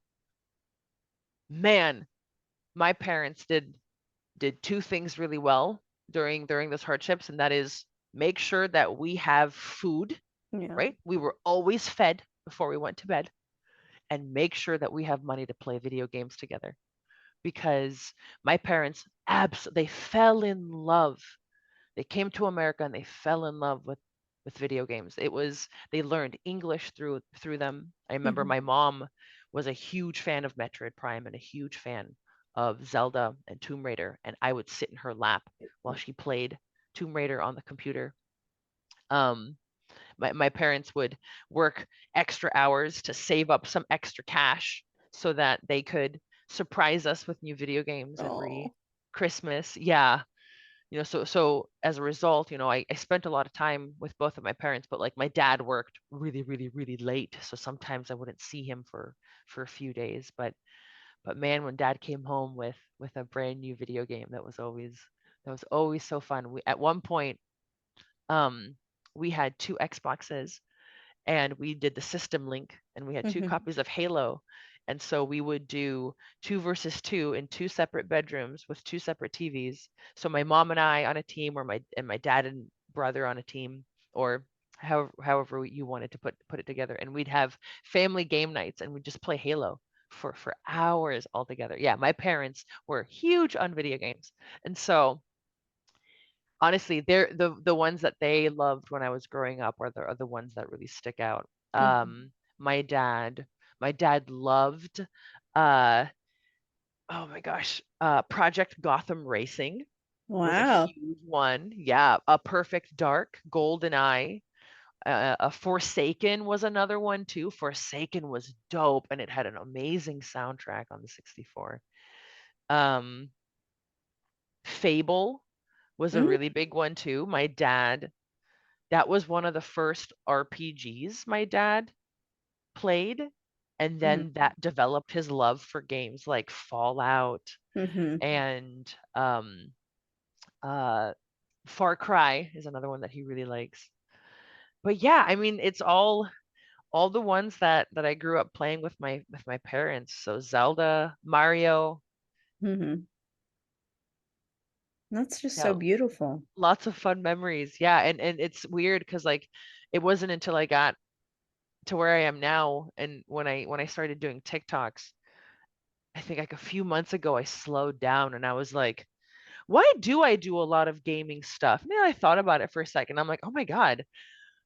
man, my parents did two things really well during those hardships, and that is make sure that we have food, Yeah. right? We were always fed before we went to bed. and make sure that we have money to play video games together. Because my parents they fell in love. They came to America and they fell in love with video games. They learned English through them. I remember Mhm. my mom was a huge fan of Metroid Prime and a huge fan of Zelda and Tomb Raider, and I would sit in her lap while she played Tomb Raider on the computer. Um, my parents would work extra hours to save up some extra cash so that they could surprise us with new video games every Oh. Christmas. Yeah. So as a result, I spent a lot of time with both of my parents, but like my dad worked really, really, really late. So sometimes I wouldn't see him for a few days. But man, when dad came home with a brand new video game, that was always so fun. We at one point, um, we had two Xboxes and we did the system link and we had two Mhm. copies of Halo. And so we would do 2 versus 2 in two separate bedrooms with two separate TVs. So my mom and I on a team, or my dad and brother on a team, or however you wanted to put it together. And we'd have family game nights and we'd just play Halo for hours all together. Yeah, my parents were huge on video games. And so honestly, they're the ones that they loved when I was growing up are the ones that really stick out. Mhm. My dad, my dad loved, uh, oh my gosh, Project Gotham Racing was a Wow. huge one. Yeah, A Perfect Dark, GoldenEye, a Forsaken was another one too. Forsaken was dope, and it had an amazing soundtrack on the 64. Um, Fable was a Mm. really big one too. My dad That was one of the first RPGs my dad played, and Mhm. then that developed his love for games like Fallout Mhm. and uh, Far Cry is another one that he really likes. But yeah, I mean, it's all the ones that I grew up playing with my parents. So Zelda, Mario, Mhm. That's just yeah, so beautiful. lots of fun memories. Yeah, and it's weird because like it wasn't until I got to where I am now, and when I started doing TikToks, I think like a few months ago, I slowed down and I was like, why do I do a lot of gaming stuff? And then I thought about it for a second. I'm like, oh my God,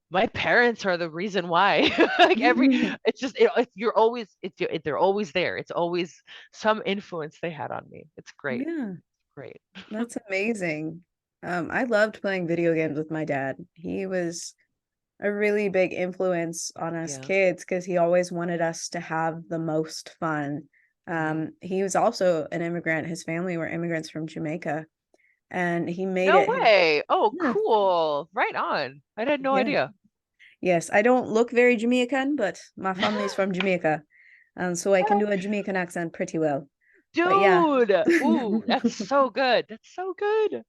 my parents are the reason why. Like it's just, you're always, they're always there. It's always some influence they had on me. It's great. Yeah, Great. that's amazing. I loved playing video games with my dad. He was a really big influence on us Yeah. kids because he always wanted us to have the most fun. Hmm. He was also an immigrant. His family were immigrants from Jamaica, and he made No it his, way. Oh, yeah, cool. Right on. I had no yeah. idea. Yes, I don't look very Jamaican, but my family's from Jamaica, and so I can do a Jamaican accent pretty well. But yeah. Dude. Ooh, that's so good. That's so good.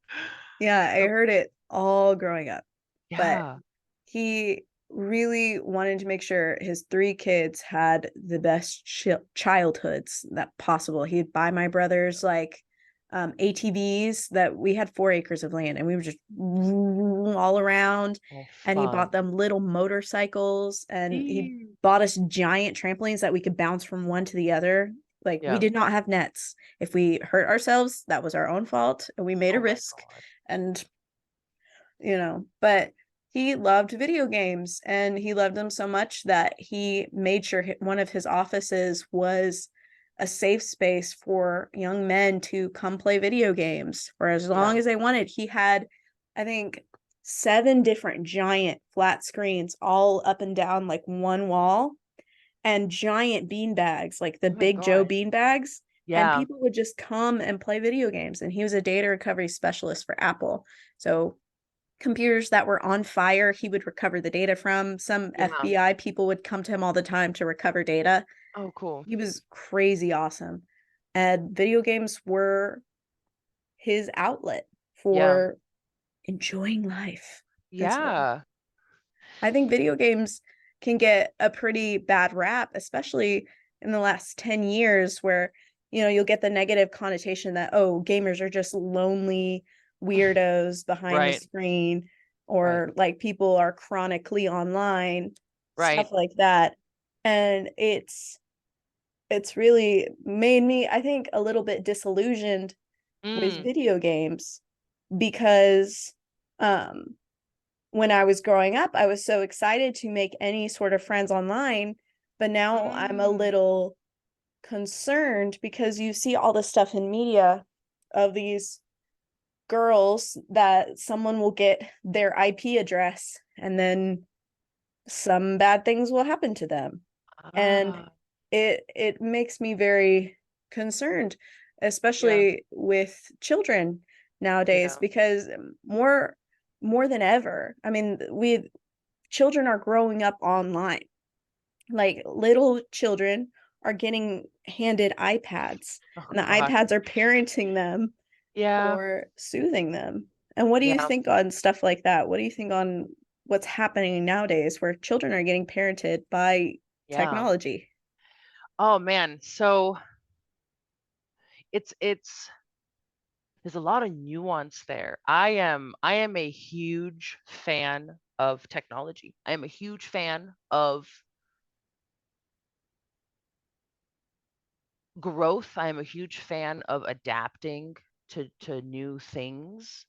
Yeah, I Oh, heard it all growing up. But yeah. he really wanted to make sure his three kids had the best childhoods that possible. He'd buy my brothers like ATVs that we had 4 acres of land and we would just all around. Oh, And he bought fun. them little motorcycles and he Eee. bought us giant trampolines that we could bounce from one to the other. Like we Yeah. did not have nets. If we hurt ourselves, that was our own fault and we made a Oh my risk. God. And but he loved video games and he loved them so much that he made sure one of his offices was a safe space for young men to come play video games for as long Yeah. as they wanted. He had, I think, 7 different giant flat screens all up and down like one wall and giant bean bags, like the Oh my Big Joe gosh. bean bags. And Yeah. people would just come and play video games. And he was a data recovery specialist for Apple. So computers that were on fire, he would recover the data from. Some Yeah. FBI people would come to him all the time to recover data. Oh, cool. He was crazy awesome. And video games were his outlet Yeah. for enjoying life. That's what Yeah. I think video games can get a pretty bad rap, especially in the last 10 years, where, you'll get the negative connotation that, oh, gamers are just lonely weirdos behind the Right. screen, Right. or like people are chronically online, Right. stuff like that. And it's it's really made me, I think, a little bit disillusioned with Mm. video games because um when I was growing up, I was so excited to make any sort of friends online, but now I'm a Mm. little concerned because you see all this stuff in media of these girls that someone will get their IP address and then some bad things will happen to them. And Ah, it makes me very concerned, yeah, especially with children nowadays, yeah. because more than ever, I mean, we children are growing up online. Like little children are getting handed iPads, Oh and the God. iPads are parenting them Yeah, or soothing them. And what do you yeah, think on stuff like that? What do you think on what's happening nowadays where children are getting parented by yeah. technology? Oh man. So it's there's a lot of nuance there. I am a huge fan of technology. I am a huge fan of growth. I am a huge fan of adapting to new things.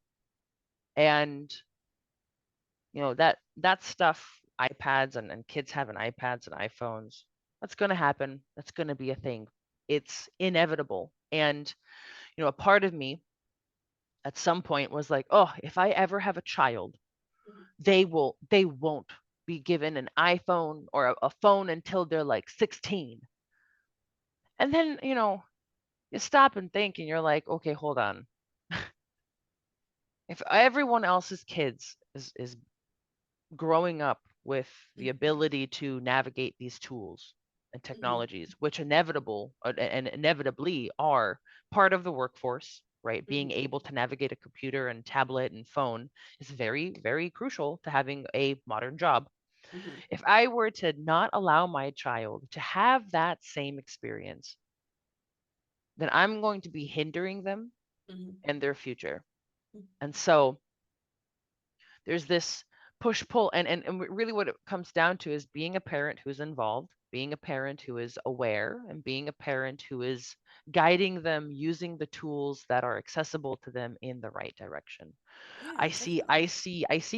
And that stuff, iPads and kids having iPads and iPhones, that's gonna happen. That's gonna be a thing. It's inevitable. And a part of me at some point was like, oh, if I ever have a child, they won't be given an iPhone or a phone until they're like 16. And then, you stop and think and you're like, okay, hold on. If everyone else's kids is growing up with the ability to navigate these tools and technologies, which and inevitably are part of the workforce, right? Being able to navigate a computer and tablet and phone is very, very crucial to having a modern job. If I were to not allow my child to have that same experience, then I'm going to be hindering them and their future. And so there's this push pull, and really what it comes down to is being a parent who's involved, being a parent who is aware, and being a parent who is guiding them using the tools that are accessible to them in the right direction. I see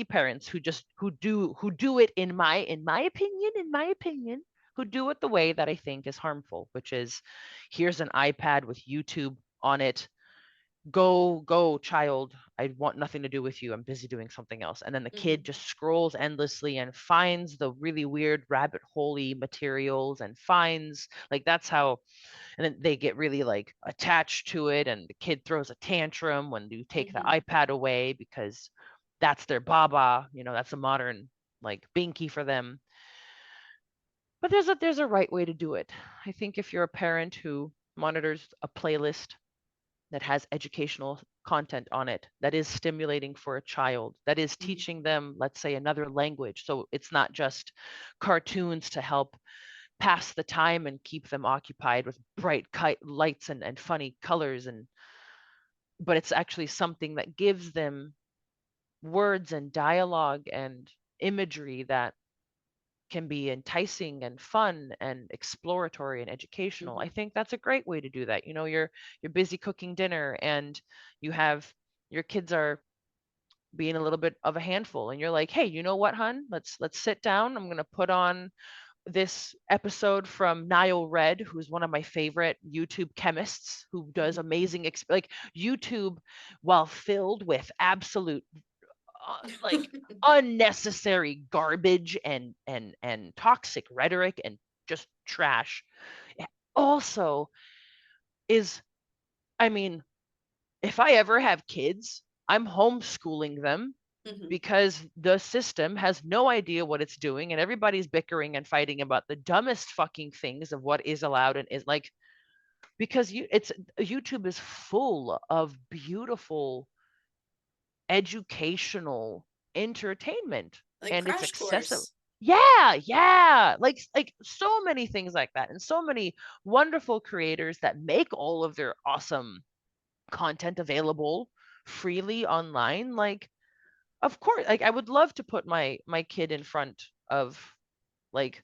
parents who do it in my opinion, who do it the way that I think is harmful, which is here's an iPad with YouTube on it. Go child, I want nothing to do with you, I'm busy doing something else. And then the kid just scrolls endlessly and finds the really weird rabbit holey materials and finds like that's how. And then they get really like attached to it, and the kid throws a tantrum when you take the iPad away because that's their baba, that's a modern like binky for them. But there's a right way to do it. I think if you're a parent who monitors a playlist that has educational content on it, that is stimulating for a child, that is teaching them, let's say, another language. So it's not just cartoons to help pass the time and keep them occupied with bright lights and funny colors, but it's actually something that gives them words and dialogue and imagery that can be enticing and fun and exploratory and educational. I think that's a great way to do that. You're busy cooking dinner and you have your kids are being a little bit of a handful, and you're like, "Hey, you know what, hun? Let's sit down. I'm going to put on this episode from Niall Red, who's one of my favorite YouTube chemists who does amazing like YouTube, while filled with absolute like unnecessary garbage and toxic rhetoric and just trash. Also is, I mean, if I ever have kids, I'm homeschooling them because the system has no idea what it's doing and everybody's bickering and fighting about the dumbest fucking things of what is allowed and is like, because YouTube is full of beautiful educational entertainment, Like and it's Crash accessible. Course. Yeah, like so many things like that, and so many wonderful creators that make all of their awesome content available freely online. Like, of course, like I would love to put my kid in front of like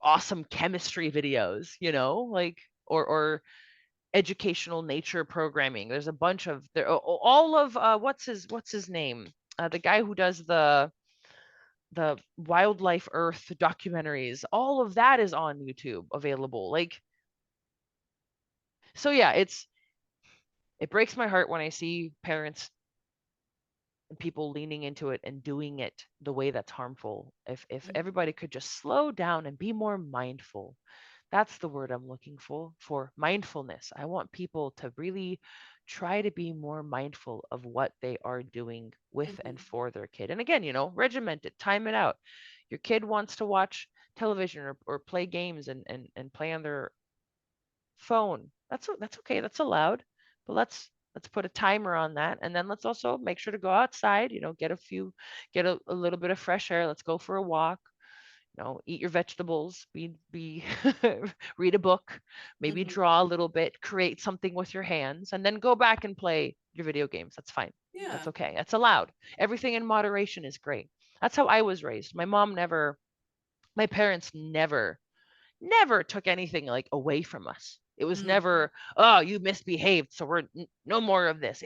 awesome chemistry videos, like, or educational nature programming. There's a bunch of there, all of what's his name? The guy who does the wildlife earth documentaries, all of that is on YouTube available. Like, so yeah, it breaks my heart when I see parents and people leaning into it and doing it the way that's harmful. If everybody could just slow down and be more mindful. That's the word I'm looking for mindfulness. I want people to really try to be more mindful of what they are doing with and for their kid. And again, regiment it, time it out. Your kid wants to watch television or play games and play on their phone. That's okay. That's allowed. But let's put a timer on that, and then let's also make sure to go outside. Get a little bit of fresh air. Let's go for a walk. Eat your vegetables. Be read a book. Maybe Mhm. draw a little bit. Create something with your hands, and then go back and play your video games. That's fine. That's Yeah. okay. That's allowed. Everything in moderation is great. That's how I was raised. My parents never took anything like away from us. It was Mm. never, oh, you misbehaved, so we're no more of this.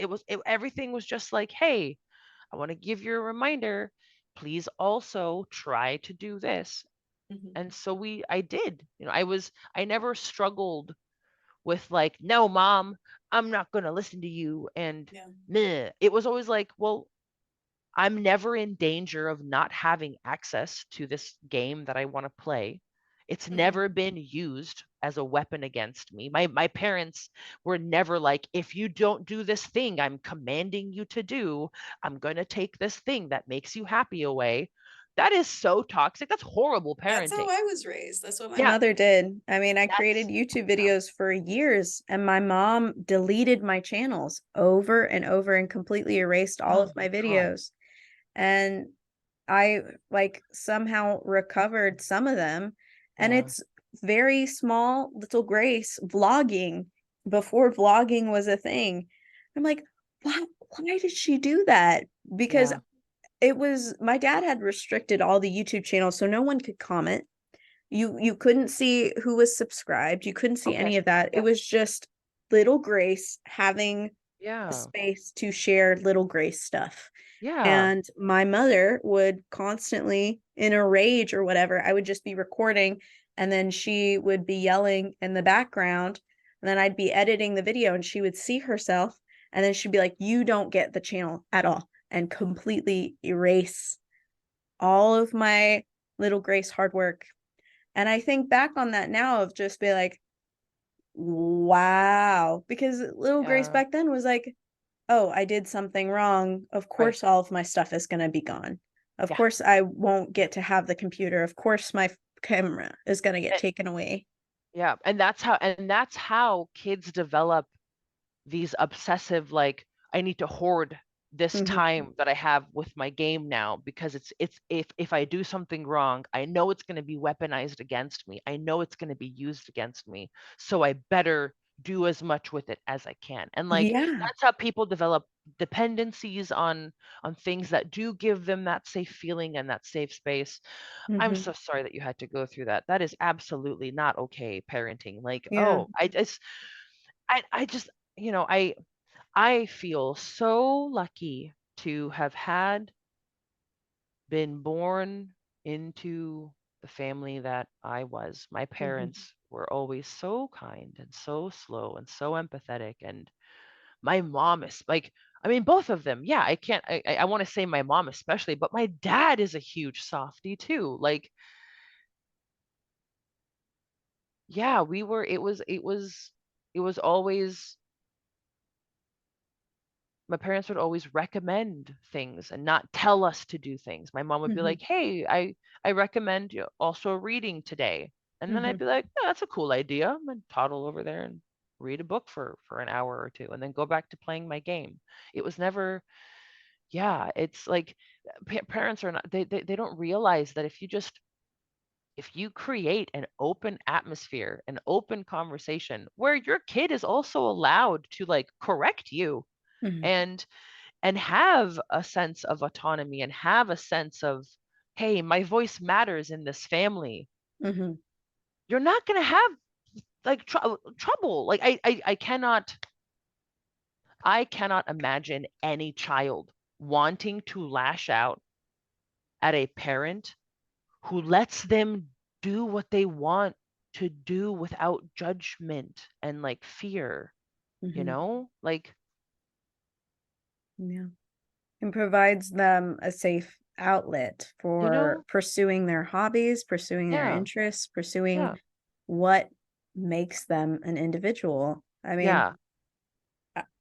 Everything was just like, hey, I want to give you a reminder. Please also try to do this. Mhm. And so I did. I never struggled with like, no, mom, I'm not going to listen to you. And Yeah. meh. It was always like, well, I'm never in danger of not having access to this game that I want to play. It's Mhm. never been used as a weapon against me. My parents were never like, if you don't do this thing I'm commanding you to do, I'm going to take this thing that makes you happy away. That is so toxic. That's horrible That's parenting. how I was raised. That's what my My Yeah, mother did. I mean, I created that's YouTube yeah. videos for years, and my mom deleted my channels over and over and completely erased all Oh of my my God. videos. And I like somehow recovered some of them. And Yeah. it's very small little Grace vlogging before vlogging was a thing. I'm like, why did she do that? Because Yeah. it was my dad had restricted all the YouTube channels so no one could comment. You couldn't see who was subscribed. You couldn't see Okay. any of that. It Yeah. was just little Grace having a Yeah. space to share little Grace stuff. Yeah. And my mother would constantly, in a rage or whatever, I would just be recording and then she would be yelling in the background. And then I'd be editing the video and she would see herself. And then she'd be like, "You don't get the channel at all," and completely erase all of my little Grace hard work. And I think back on that now of just be like, wow, because little Grace Yeah. back then was like, oh, I did something wrong. Of Right. course, all of my stuff is going to be gone. Of Yeah. course, I won't get to have the computer. Of course, my camera is going to get taken away. Yeah, and that's how kids develop these obsessive, like, I need to hoard this Mm-hmm. time that I have with my game now, because it's if I do something wrong, I know it's going to be weaponized against me. I know it's going to be used against me. So I better do as much with it as I can. And like, Yeah. that's how people develop dependencies on things that do give them that safe feeling and that safe space. I'm Mm-hmm. so sorry that you had to go through that. That is absolutely not okay parenting. Like, Yeah. oh, I just, I feel so lucky to have been born into the family that I was. My Mm-hmm. parents were always so kind and so slow and so empathetic. And my mom is like, I mean, both of them. Yeah, I can't, I want to say my mom especially, but my dad is a huge softie too. Like, yeah, it was always, my parents would always recommend things and not tell us to do things. My mom would be Mm-hmm. like, "Hey, I recommend you also reading today." And then Mm-hmm. I'd be like, "Oh, that's a cool idea." I'm gonna toddle over there and read a book for an hour or two and then go back to playing my game. It was never, yeah, it's like parents are not, they don't realize that if you create an open atmosphere, an open conversation where your kid is also allowed to like correct you Mm-hmm. and have a sense of autonomy and have a sense of, hey, my voice matters in this family. Mm-hmm. you're not going to have like trouble. Like I cannot imagine any child wanting to lash out at a parent who lets them do what they want to do without judgment and like fear, Mm-hmm. like, Yeah. And provides them a safe outlet you for know, pursuing their hobbies, pursuing their yeah, interests, pursuing yeah, what makes them an individual. I mean, yeah,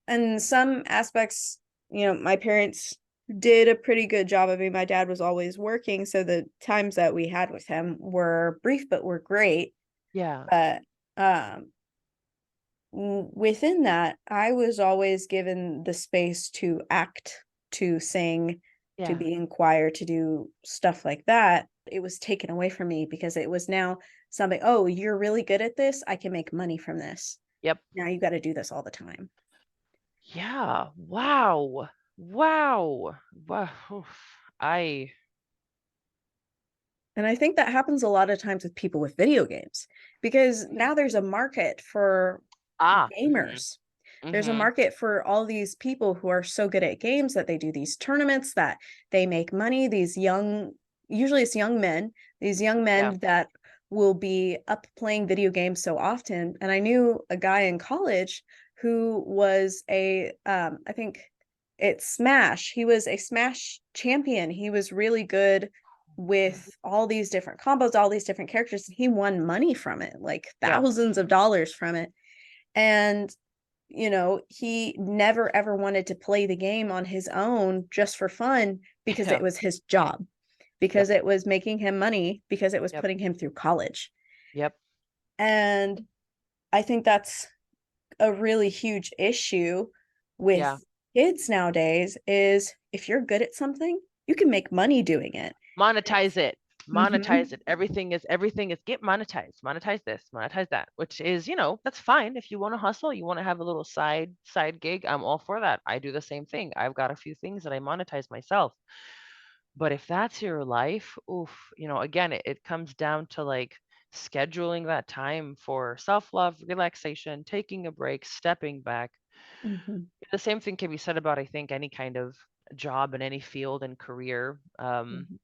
in some aspects, my parents did a pretty good job. I mean, my dad was always working, so the times that we had with him were brief but were great. yeah, But um within that, I was always given the space to act, to sing, to yeah, be in choir, to do stuff like that. It was taken away from me because it was now something, oh, you're really good at this. I can make money from this. yep, Now you got to do this all the time. yeah, wow, wow, wow. Oof. I And I think that happens a lot of times with people with video games because now there's a market for mm-hmm, gamers. There's a mm-hmm, market for all these people who are so good at games that they do these tournaments, that they make money. These young, usually it's young men, these young yeah, men that will be up playing video games so often. And I knew a guy in college who was I think it's Smash. He was a Smash champion. He was really good with all these different combos, all these different characters. And he won money from it, like yeah, thousands of dollars from it. And he never ever wanted to play the game on his own just for fun because yeah, it was his job, yep, because it was making him money, because it was yep, putting him through college. yep, And I think that's a really huge issue with yeah. kids nowadays is if you're good at something, you can make money doing it. Monetize it, Mm-hmm. monetize it. Everything is get monetized, monetize this, monetize that, which is, that's fine. If you want to hustle, you want to have a little side gig, I'm all for that. I do the same thing. I've got a few things that I monetize myself. But if that's your life, oof, again, it comes down to like scheduling that time for self-love, relaxation, taking a break, stepping back. Mm-hmm. The same thing can be said about, I think, any kind of job in any field and career. Mm-hmm.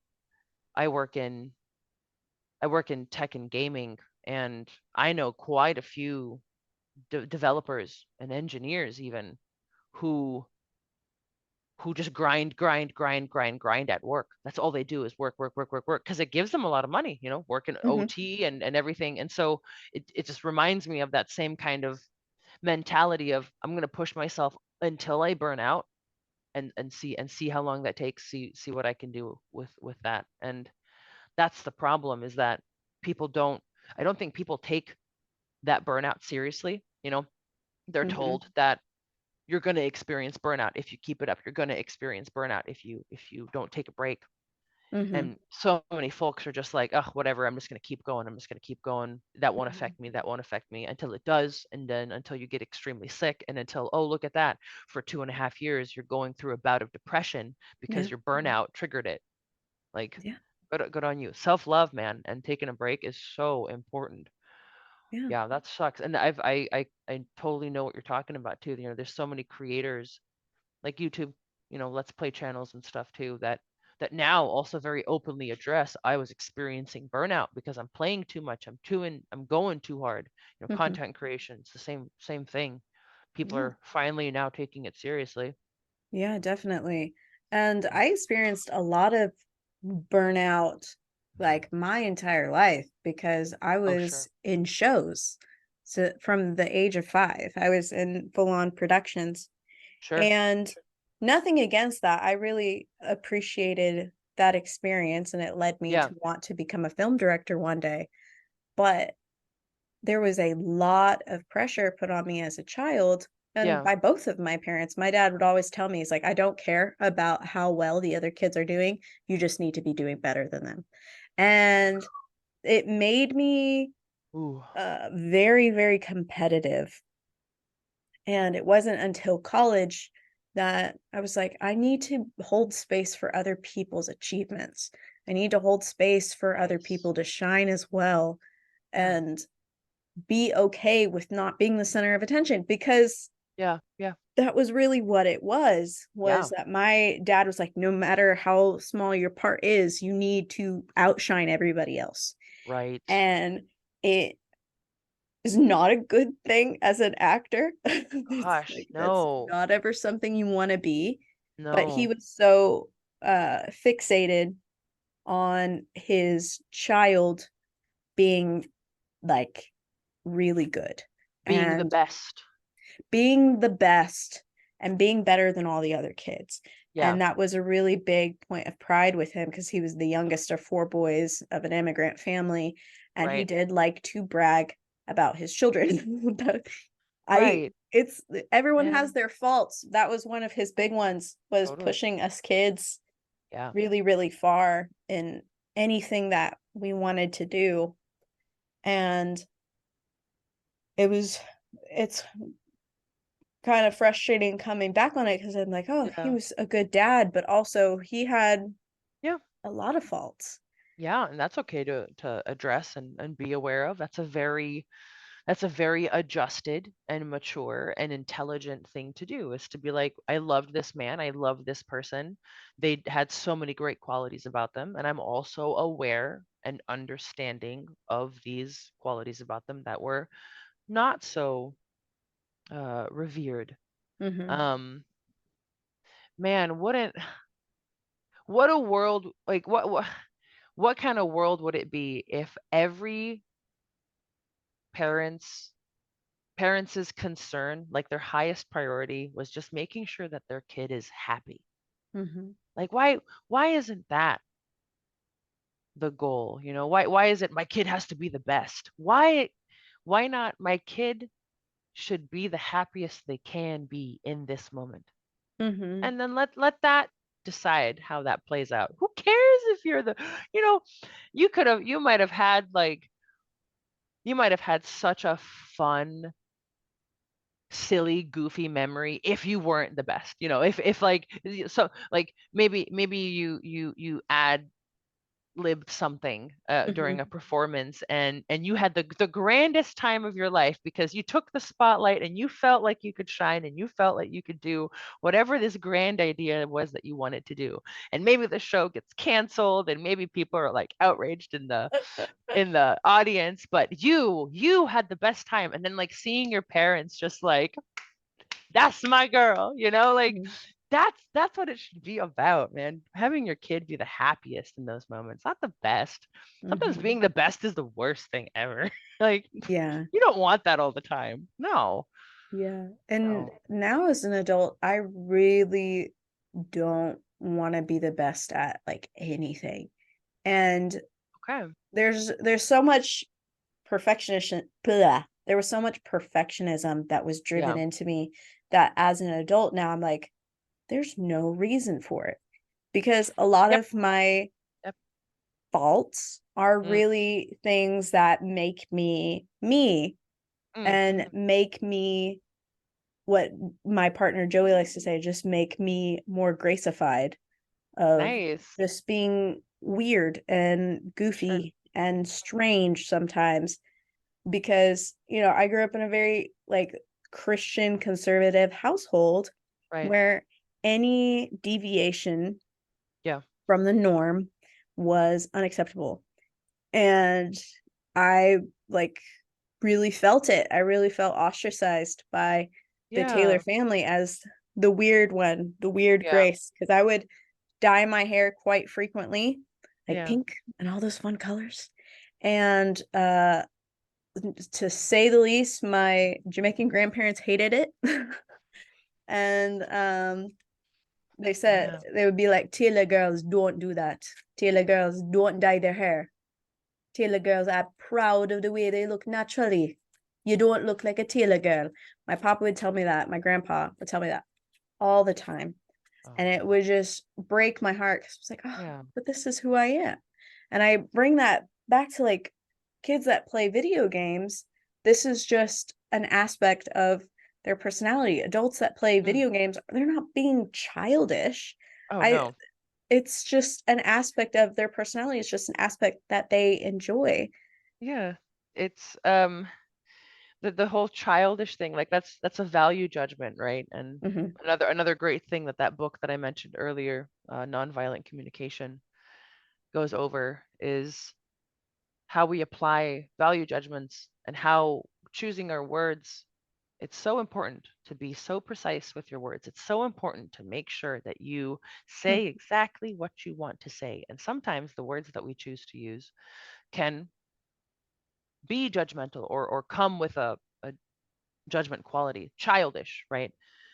I work in I work in tech and gaming, and I know quite a few developers and engineers even who just grind at work. That's all they do is work, work, work, work, work, because it gives them a lot of money, working Mm-hmm. OT and everything. And so it just reminds me of that same kind of mentality of I'm going to push myself until I burn out and see how long that takes, see what I can do with that. And that's the problem, is that people don't I don't think people take that burnout seriously. They're Mm-hmm. told that you're going to experience burnout if you keep it up. You're going to experience burnout if you don't take a break. Mm-hmm. And so many folks are just like, oh, whatever, I'm just going to keep going. I'm just going to keep going. That won't affect me. That won't affect me, until it does. And then until you get extremely sick, and until, oh, look at that. For 2.5 years, you're going through a bout of depression because Yeah. your burnout triggered it. Like, Yeah. good on you. Self-love, man, and taking a break is so important. Yeah. Yeah, that sucks. And I totally know what you're talking about too. There's so many creators like YouTube, let's play channels and stuff too, that now also very openly address, I was experiencing burnout because I'm playing too much. I'm going too hard. Mm-hmm. Content creation, it's the same thing. People Yeah. are finally now taking it seriously. Yeah, definitely. And I experienced a lot of burnout like my entire life because I Oh, was sure. in shows. So from the age of 5, I was in full-on productions. Sure. And nothing against that. I really appreciated that experience and it led me Yeah. to want to become a film director one day. But there was a lot of pressure put on me as a child and Yeah. by both of my parents. My dad would always tell me, he's like, I don't care about how well the other kids are doing. You just need to be doing better than them. And it made me Ooh. very, very competitive. And it wasn't until college that I was like, I need to hold space for other people's achievements. I need to hold space for other Nice. people to shine as well. and be okay with not being the center of attention, because Yeah. that was really what it was Yeah. that my dad was like, no matter how small your part is, you need to outshine everybody else. Right. And it is not a good thing as an actor. It's Gosh, like, that's no. not ever something you want to be. But he No. was so fixated on his child being like really good Being the and best. being the best and being better than all the other kids. Yeah. And that was a really big point of pride with him, because he was the youngest of 4 boys of an immigrant family. And he Right. did like to brag about his children. I Right. it's everyone has Man. their faults. That was one of his big ones, was Totally. pushing us kids Yeah. really, really far in anything that we wanted to do. And it's kind of frustrating coming back on it, because I'm like, oh, he Yeah. was a good dad, but also he had Yeah. a lot of faults. Yeah. And that's okay to address and be aware of. That's a very adjusted and mature and intelligent thing to do, is to be like, I loved this man, I love this person. They had so many great qualities about them. And I'm also aware and understanding of these qualities about them that were not so revered. Mm-hmm. Um, man, what a world, like what kind of world would it be if every parent's concern, like their highest priority, was just making sure that their kid is happy? Mm-hmm. Like, why isn't that the goal? Why is it my kid has to be the best? Why not my kid should be the happiest they can be in this moment? Mm-hmm. And then let that decide how that plays out. Who cares if you're the, you know, you might have had such a fun, silly, goofy memory if you weren't the best. If like, so like, maybe you ad libbed something during a Mm-hmm. performance, and you had the grandest time of your life because you took the spotlight and you felt like you could shine and you felt like you could do whatever this grand idea was that you wanted to do. And maybe the show gets canceled and maybe people are like outraged in the audience, but you had the best time. And then like seeing your parents just like, that's my girl, like, Mm-hmm. that's what it should be about, man. Having your kid be the happiest in those moments, not the best. Sometimes Mm-hmm. being the best is the worst thing ever. Like, Yeah. you don't want that all the time. No. Yeah. And No. now as an adult, I really don't want to be the best at like anything. And Okay. there's so much perfectionism. Blah. There was so much perfectionism that was driven Yeah. into me, that as an adult now I'm like, there's no reason for it, because a lot Yep. of my Yep. faults are Mm, really things that make me me, and mm. make me, what my partner Joey likes to say, just make me more gracified, of Nice. just being weird and Sure. goofy and strange sometimes, because I grew up in a very like Christian conservative household, Right. where any deviation Yeah. from the norm was unacceptable. And I like really felt it. I really felt ostracized by the Taylor Yeah. family as the weird one, the weird Yeah. Grace, because I would dye my hair quite frequently, like Yeah. pink and all those fun colors. And to say the least, my Jamaican grandparents hated it. And they said, Yeah. they would be like, Taylor girls don't do that. Taylor girls don't dye their hair. Taylor girls are proud of the way they look naturally. You don't look like a Taylor girl. My papa would tell me that. My grandpa would tell me that all the time. And it Oh. would just break my heart, because it's like, oh, Yeah. but this is who I am. And I bring that back to like kids that play video games. This is just an aspect of their personality. Adults that play Mm. video games, they're not being childish. Oh I no. It's just an aspect of their personality. It's just an aspect that they enjoy. Yeah. it's the whole childish thing, like that's a value judgment, right? And Mm-hmm. another great thing that book that I mentioned earlier, Nonviolent Communication, goes over is how we apply value judgments and how choosing our words. It's so important to be so precise with your words. It's so important to make sure that you say exactly what you want to say. And sometimes the words that we choose to use can be judgmental or come with a judgment quality, childish, right?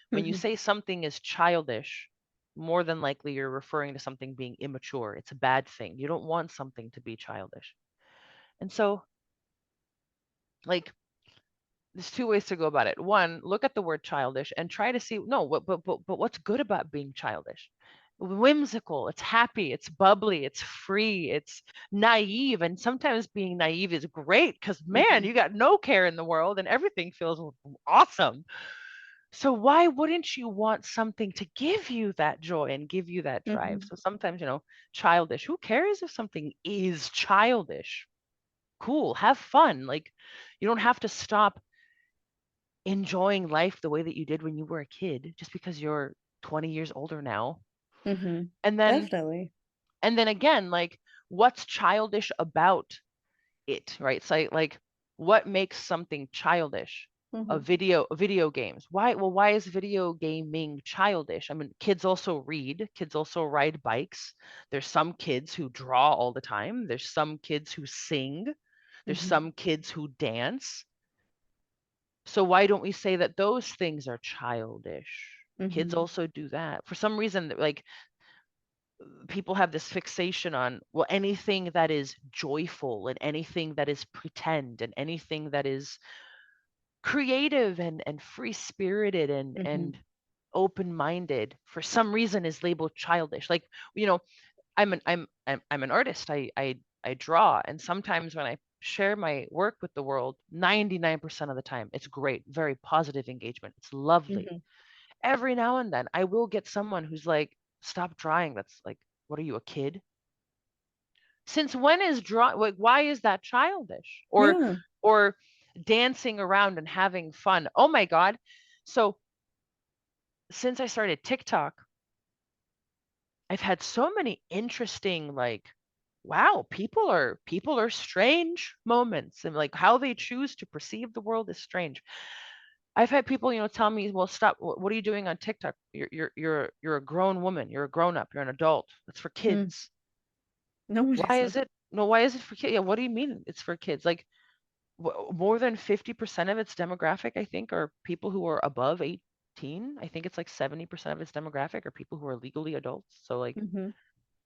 When you Mm-hmm. say something is childish, more than likely you're referring to something being immature. It's a bad thing. You don't want something to be childish. And so, like, there's two ways to go about it. One, look at the word childish and try to see, no, but what's good about being childish? Whimsical, it's happy, it's bubbly, it's free, it's naive. And sometimes being naive is great because, man, Mm-hmm. you got no care in the world and everything feels awesome. So why wouldn't you want something to give you that joy and give you that drive? Mm-hmm. So sometimes, childish. Who cares if something is childish? Cool, have fun. Like, you don't have to stop enjoying life the way that you did when you were a kid just because you're 20 years older now. Mm-hmm. And then Definitely. and then again, like, what's childish about it, right? So like, what makes something childish? Mm-hmm. Video games. Why is video gaming childish? I mean, kids also read, kids also ride bikes. There's some kids who draw all the time. There's some kids who sing. There's Mm-hmm. some kids who dance. So why don't we say that those things are childish? Kids Mm-hmm. also do that. For some reason, like, people have this fixation on, well, anything that is joyful and anything that is pretend and anything that is creative and free spirited Mm-hmm. and open minded for some reason is labeled childish. Like, you know, I'm an artist. I draw, and sometimes when I share my work with the world, 99% of the time it's great, very positive engagement. It's lovely. Mm-hmm. Every now and then I will get someone who's like, stop drawing. That's like, what are you, a kid? Since when is draw, like, why is that childish? Yeah. Or dancing around and having fun. Oh my God. So since I started TikTok, I've had so many interesting, like, wow, people are strange moments, and like how they choose to perceive the world is strange. I've had people, tell me, well, stop. What are you doing on TikTok? You're a grown woman. You're a grown up. You're an adult. It's for Mm. kids. No, it Why isn't. is it? No, why is it for kids? Yeah, what do you mean it's for kids? Like, more than 50% of its demographic, I think, are people who are above 18. I think it's like 70% of its demographic are people who are legally adults. So like, Mm-hmm.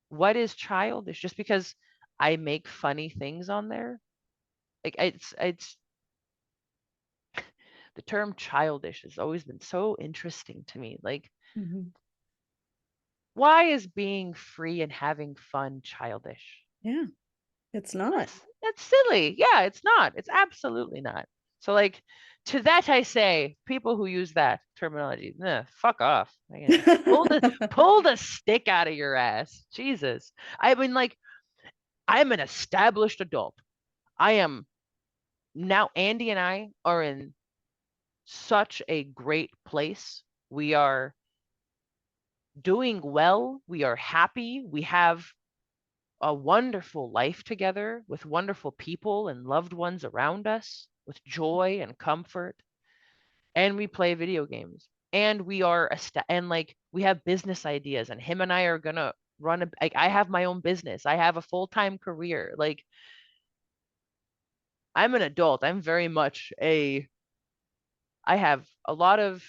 what is childish? Just because I make funny things on there? Like, it's the term childish has always been so interesting to me. Like, Mm-hmm. why is being free and having fun childish? Yeah, it's not. That's silly. Yeah, it's not. It's absolutely not. So like, to that I say, people who use that terminology, nah, fuck off. Pull the stick out of your ass. Jesus. I mean, like, I'm an established adult. I am now. Andy and I are in such a great place. We are doing well. We are happy. We have a wonderful life together with wonderful people and loved ones around us with joy and comfort. And we play video games. And like, we have business ideas, and him and I are gonna like, I have my own business. I have a full-time career. Like, I'm an adult. I have a lot of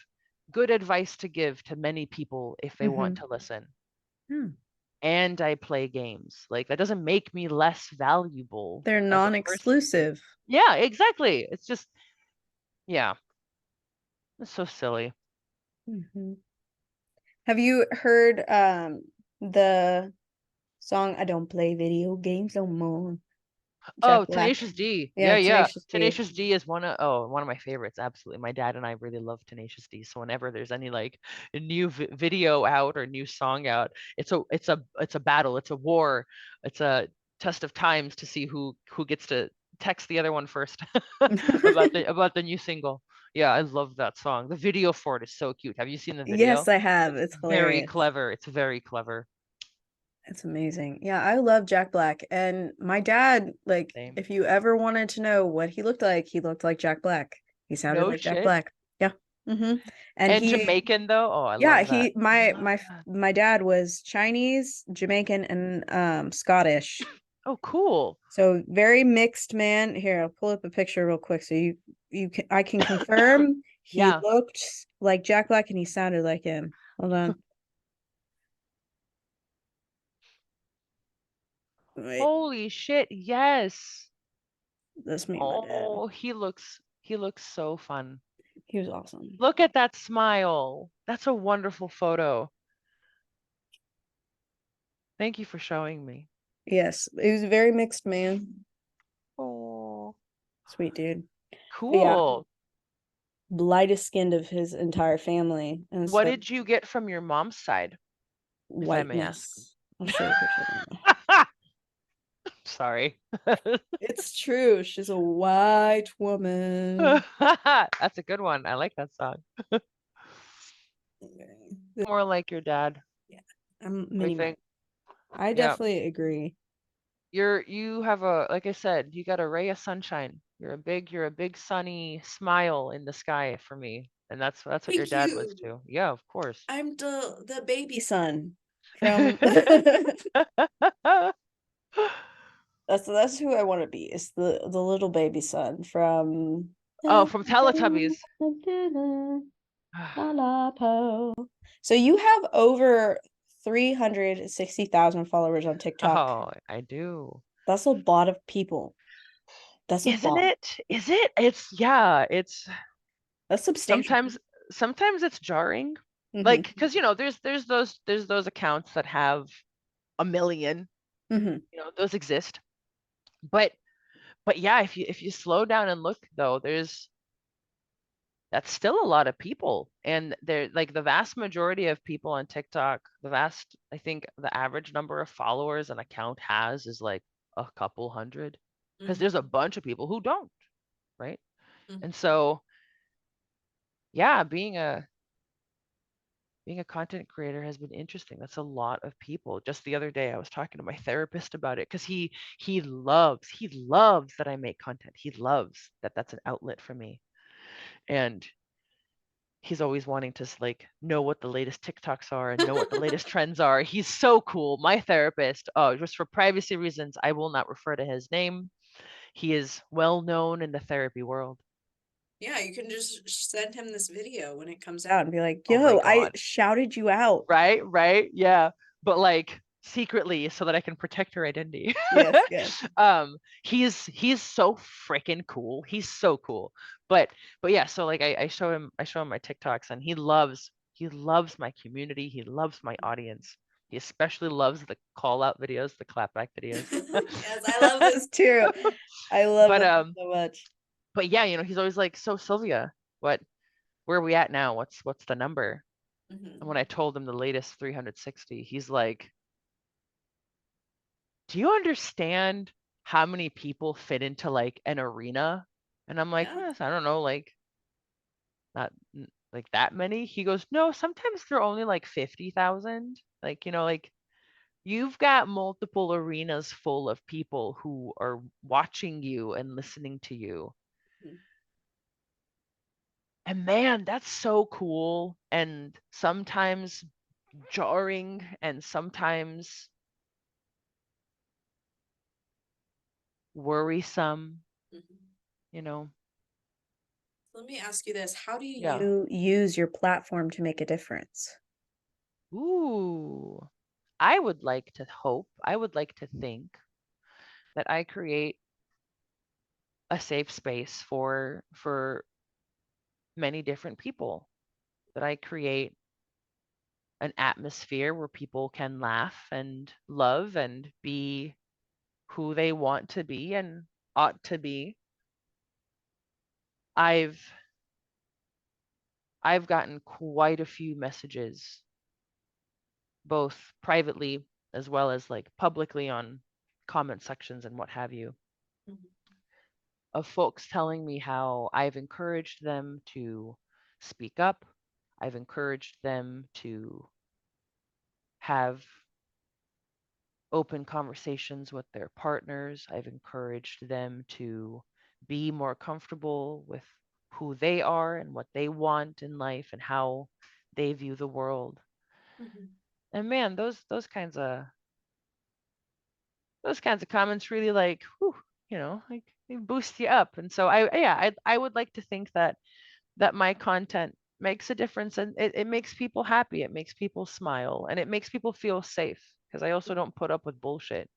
good advice to give to many people if they want Mm-hmm. to listen. Yeah. And I play games. Like, that doesn't make me less valuable They're as a person. non-exclusive. Yeah, exactly. It's just, yeah, it's so silly. Mm-hmm. Have you heard the song "I Don't Play Video Games No More"? Jack Oh, Black. Tenacious D. Yeah, Yeah, yeah. Tenacious D. Tenacious D is one of my favorites. Absolutely. My dad and I really love Tenacious D. So whenever there's any, like, a new video out or new song out, it's a battle. It's a war. It's a test of times to see who gets to text the other one first about the new single. Yeah, I love that song. The video for it is so cute. Have you seen the video? Yes, I have. It's Very hilarious. clever. It's very clever. It's amazing. Yeah, I love Jack Black. And my dad, like, Same. if you ever wanted to know what he looked like Jack Black. He sounded No like Jack shit. Black. Yeah. Mm-hmm. And And he, Jamaican though? Oh, I yeah, love that. I love that. my dad was Chinese, Jamaican, and Scottish. Oh, cool. So very mixed man. Here, I'll pull up a picture real quick so you can I can confirm he Yeah. looked like Jack Black and he sounded like him. Hold on. Wait, Holy shit. Yes. let's meet my dad. Oh, he looks so fun. He was awesome. Look at that smile. That's a wonderful photo. Thank you for showing me. Yes, he was a very mixed man. Oh, Sweet dude. But yeah, cool. lightest skinned of his entire family. And What so did you get from your mom's side, if I may ask? whiteness. I'll show you a picture now. Sorry. It's true. She's a white woman. That's a good one. I like that song. More like your dad. Yeah, I'm We mini think, I yeah. definitely agree. You have a, like I said, you got a ray of sunshine. You're a big sunny smile in the sky for me. And that's what your Thank dad was you. too. Yeah, of course. I'm the baby son from that's who I want to be. Is the little baby son from Oh, from Teletubbies. So you have over 360,000 followers on TikTok. Oh, I do. That's a lot of people. That's a Isn't lot. it? Is it? It's That's substantial. sometimes it's jarring. Mm-hmm. Like, because there's those accounts that have a million, Mm-hmm. those exist. But yeah, if you slow down and look though, that's still a lot of people. And they're like the vast majority of people on TikTok, I think the average number of followers an account has is like a couple hundred. Because there's a bunch of people who don't, right? Mm-hmm. And so, yeah, being a content creator has been interesting. That's a lot of people. Just the other day I was talking to my therapist about it because he loves that I make content. He loves that that's an outlet for me. And he's always wanting to like know what the latest TikToks are and know what the latest trends are. He's so cool. My therapist, oh, just for privacy reasons, I will not refer to his name. He is well known in the therapy world. Yeah, you can just send him this video when it comes out and be like, Oh my yo, I God. shouted you out. Right, yeah. But like secretly so that I can protect her identity. Yes, yes. He's so freaking cool. He's so cool. But yeah, so like I show him my TikToks and he loves my community. He loves my audience. He especially loves the call out videos, the clapback videos. Yes, I love this too. I love But them so much. but yeah, he's always like, so Szilvia, where are we at now? What's the number? And when I told him the latest 360, he's like, do you understand how many people fit into like an arena? And I'm like, Yeah. I don't know, like not like that many. He goes, no, sometimes they're only like 50,000. Like, like you've got multiple arenas full of people who are watching you and listening to you. And man, that's so cool and sometimes jarring and sometimes worrisome, you know. Let me ask you this. How do Yeah. you use your platform to make a difference? Ooh. I would like to think that I create a safe space for many different people. That I create an atmosphere where people can laugh and love and be who they want to be and ought to be. I've gotten quite a few messages, both privately as well as like publicly on comment sections and what have you, of folks telling me how I've encouraged them to speak up. I've encouraged them to have open conversations with their partners. I've encouraged them to be more comfortable with who they are and what they want in life and how they view the world. Mm-hmm. And man, those kinds of comments really like, whew, like they boost you up. And so I would like to think that my content makes a difference, and it makes people happy. It makes people smile, and it makes people feel safe, because I also don't put up with bullshit.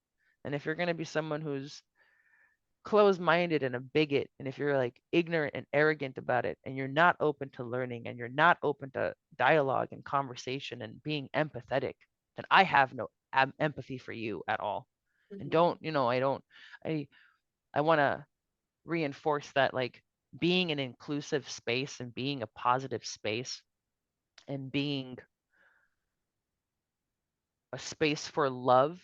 And if you're going to be someone who's closed-minded and a bigot, and if you're like ignorant and arrogant about it, and you're not open to learning, and you're not open to dialogue and conversation and being empathetic, then I have no empathy for you at all. And Mm-hmm. don't, I don't, I want to reinforce that, like, being an inclusive space and being a positive space and being a space for love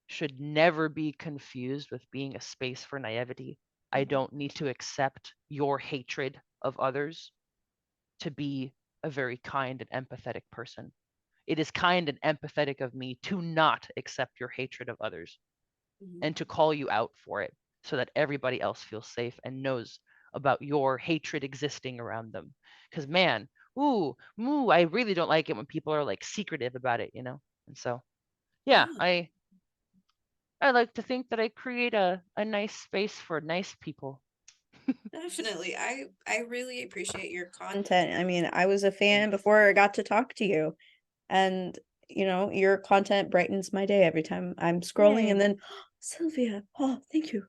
should never be confused with being a space for naivety. I Mm-hmm. don't need to accept your hatred of others to be a very kind and empathetic person. It is kind and empathetic of me to not accept your hatred of others Mm-hmm. and to call you out for it, so that everybody else feels safe and knows about your hatred existing around them. Because man, I really don't like it when people are like secretive about it. And so, yeah, Yeah, I like to think that I create a nice space for nice people. definitely. I really appreciate your content. I mean, I was a fan before I got to talk to you, and your content brightens my day every time I'm scrolling, and Thanks. then Sylvia, oh, thank you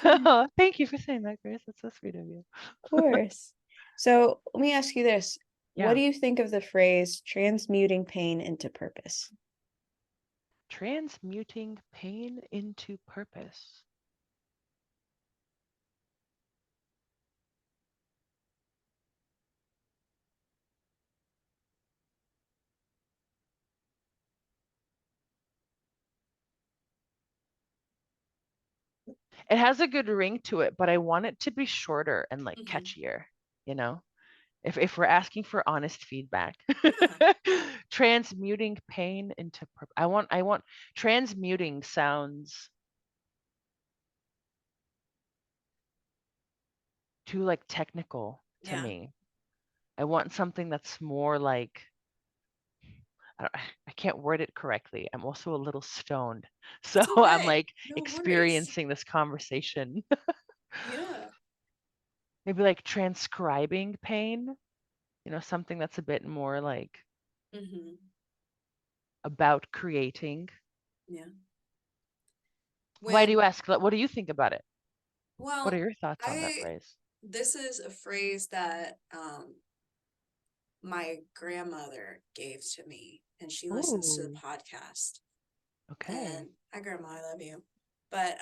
so much. Thank you for saying that, Grace. That's so sweet of you. Of course. So let me ask you this. What Yeah. do you think of the phrase transmuting pain into purpose? Transmuting pain into purpose. It has a good ring to it, but I want it to be shorter and like Mm-hmm. catchier, you know? If we're asking for honest feedback. Yeah. Transmuting pain into I want transmuting sounds too like technical to Yeah. me. I want something that's more like I can't word it correctly. I'm also a little stoned. So It's I'm okay. like No worries. experiencing this conversation. Yeah. Maybe like transcribing pain, something that's a bit more like Mm-hmm. about creating. Yeah. Why do When, you ask? What do you think about it? What are well, your thoughts on that I, phrase? this is a phrase that my grandmother gave to me, and she listens to the Ooh, podcast. okay. And hi, Grandma, I love you. But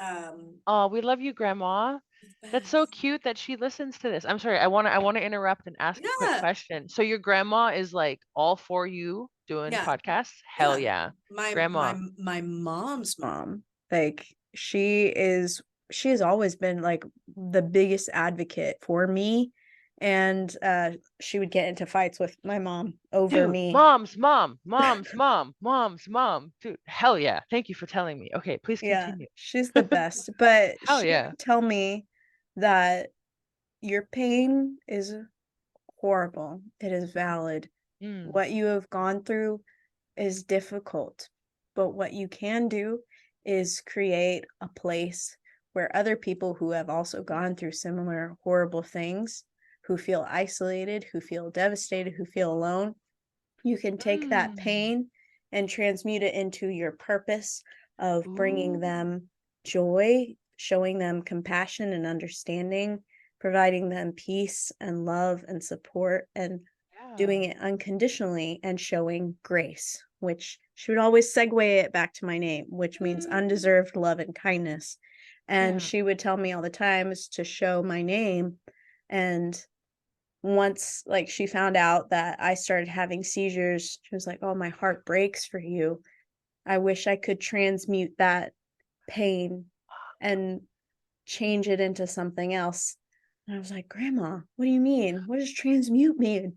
Oh, we love you, Grandma. it's That's so best. cute that she listens to this. I'm sorry. I want to interrupt and ask a quick Yeah. question. So your grandma is like all for you doing Yeah. podcasts? Hell Yeah. yeah. My Grandma. my my mom's mom, like she has always been like the biggest advocate for me, and she would get into fights with my mom over Dude, me. mom's mom, mom's mom, mom's mom. Dude, hell yeah. Thank you for telling me. Okay, please Yeah, continue. she's the best. But Hell she yeah. would tell me that your pain is horrible. It is valid. Mm. What you have gone through is difficult, but what you can do is create a place where other people who have also gone through similar horrible things, who feel isolated, who feel devastated, who feel alone, you can take that Mm. pain and transmute it into your purpose of bringing Ooh. them joy, showing them compassion and understanding, providing them peace and love and support, and doing Yeah. it unconditionally and showing grace, which she would always segue it back to my name, which means Mm. undeserved love and kindness. And Yeah. she would tell me all the times to show my name. And once like she found out that I started having seizures, she was like, "Oh, my heart breaks for you. I wish I could transmute that pain and change it into something else. And I was like, Grandma, what do you mean? What does transmute mean?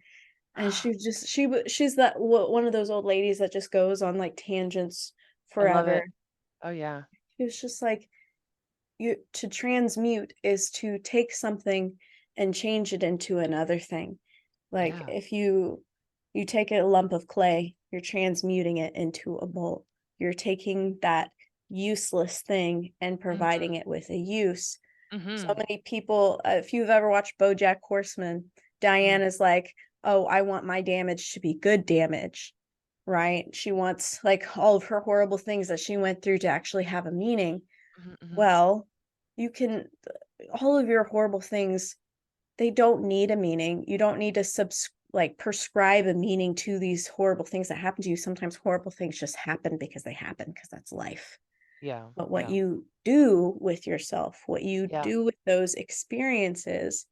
And she's that one of those old ladies that just goes on like tangents I love forever. it. Oh yeah. It was just like, you to transmute is to take something and change it into another thing. Like Yeah. if you take a lump of clay, you're transmuting it into a bowl. You're taking that useless thing and providing it with a use. So Mm-hmm. many people, if you've ever watched BoJack Horseman, Diane is like, oh, I want my damage to be good damage, right? She wants like all of her horrible things that she went through to actually have a meaning. Mm-hmm. Well, you can, all of your horrible things, they don't need a meaning. You don't need to prescribe a meaning to these horrible things that happen to you. Sometimes horrible things just happen because they happen, because that's life. Yeah. But what Yeah. you do with yourself, what you Yeah. do with those experiences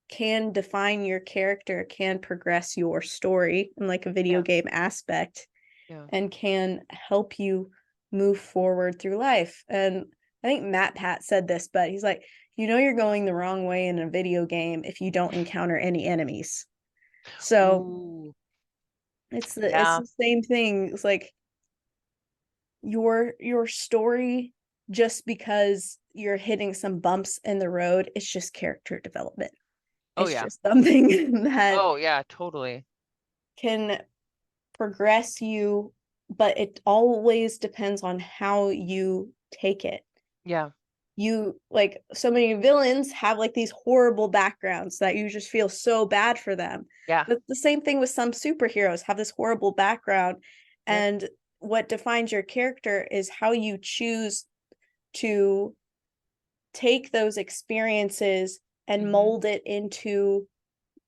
can define your character, can progress your story in like a video Yeah. game aspect, Yeah. and can help you move forward through life. And I think Matt Pat said this, but he's like, you're going the wrong way in a video game if you don't encounter any enemies. So Ooh. it's Yeah. the same thing. It's like your story, just because you're hitting some bumps in the road, it's just character development. Oh It's yeah. just something that Oh yeah, totally. can progress you, but it always depends on how you take it. Yeah. You like, so many villains have like these horrible backgrounds that you just feel so bad for them. Yeah. But the same thing with some superheroes, have this horrible background, Yep. and what defines your character is how you choose to take those experiences and Mm-hmm. mold it into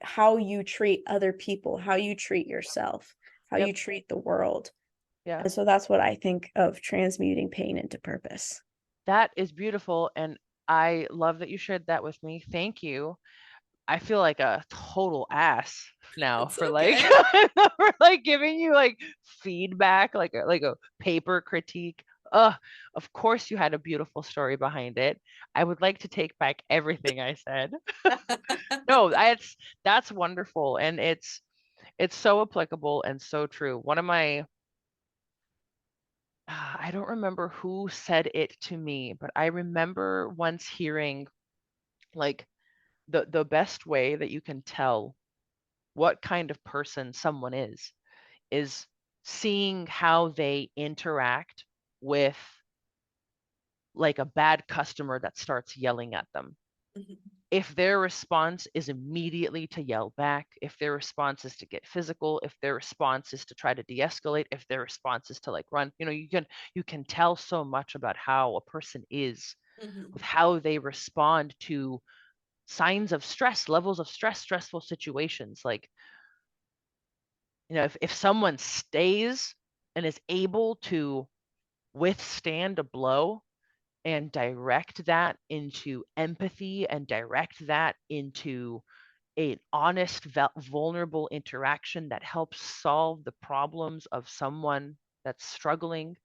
how you treat other people, how you treat yourself, how Yep. you treat the world. Yeah. And so that's what I think of transmuting pain into purpose. That is beautiful. And I love that you shared that with me. Thank you. I feel like a total ass now It's for like okay. for like giving you like feedback, like a paper critique. Of course you had a beautiful story behind it. I would like to take back everything I said. No, that's wonderful, and it's so applicable and so true. One of my I don't remember who said it to me, but I remember once hearing like the best way that you can tell what kind of person someone is seeing how they interact with like a bad customer that starts yelling at them. If their response is immediately to yell back, if their response is to get physical, if their response is to try to de-escalate, if their response is to like run, you can tell so much about how a person is with how they respond to signs of stress, levels of stress, stressful situations. Like, if someone stays and is able to withstand a blow and direct that into empathy and direct that into an honest, vulnerable interaction that helps solve the problems of someone that's struggling,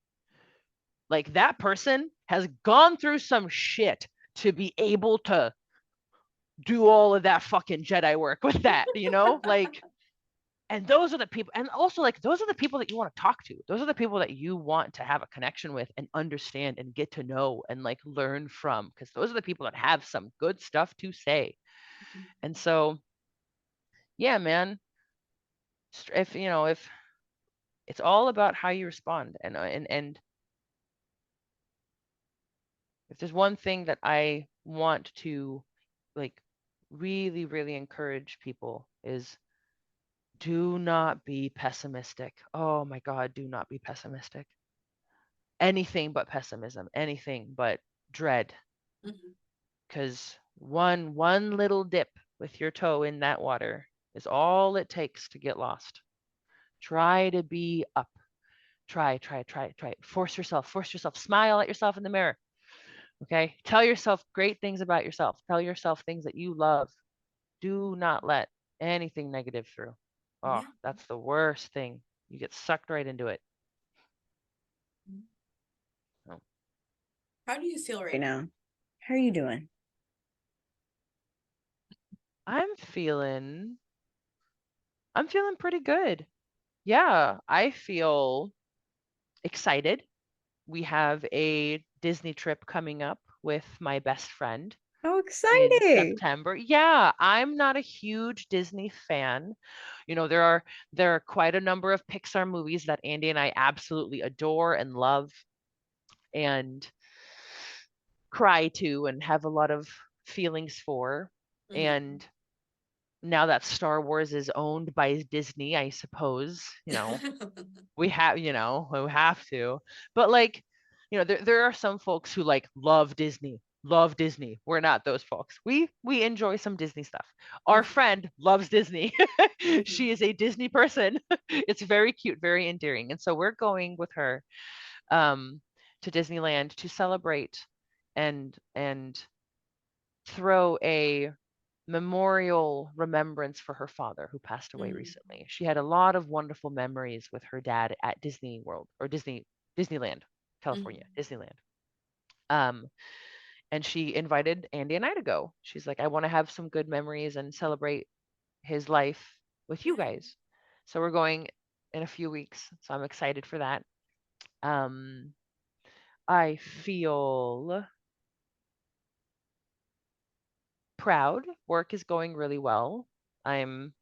like that person has gone through some shit to be able to do all of that fucking Jedi work with that, like, and those are the people, and also like those are the people that you want to talk to. Those are the people that you want to have a connection with and understand and get to know and like learn from, because those are the people that have some good stuff to say. And so, yeah, man, if it's all about how you respond, and if there's one thing that I want to like really really encourage people is, do not be pessimistic. Oh my God, do not be pessimistic. Anything but pessimism, anything but dread. Because one little dip with your toe in that water is all it takes to get lost. Try to be up. Try. Force yourself. Smile at yourself in the mirror. Okay? Tell yourself great things about yourself. Tell yourself things that you love. Do not let anything negative through. Oh, Yeah. that's the worst thing. You get sucked right into it. Oh. How do you feel right now? How are you doing? I'm feeling I'm feeling pretty good. Yeah, I feel excited. We have a Disney trip coming up with my best friend Oh, in exciting. September. Yeah, I'm not a huge Disney fan. There are quite a number of Pixar movies that Andy and I absolutely adore and love and cry to and have a lot of feelings for. Mhm. And now that Star Wars is owned by Disney, I suppose, we have to. But like, there are some folks who like love Disney, love Disney. We're not those folks. We enjoy some Disney stuff. Our Mhm, friend loves Disney. She mhm, is a Disney person. It's very cute, very endearing. And so we're going with her um to Disneyland to celebrate and throw a memorial remembrance for her father who passed away mhm, recently. She had a lot of wonderful memories with her dad at Disney World or Disneyland, California, mhm, Disneyland. Um, and she invited Andy and I to go. She's like, I want to have some good memories and celebrate his life with you yeah. guys. So we're going in a few weeks. So I'm excited for that. Um, I feel proud. Work is going really well. I'm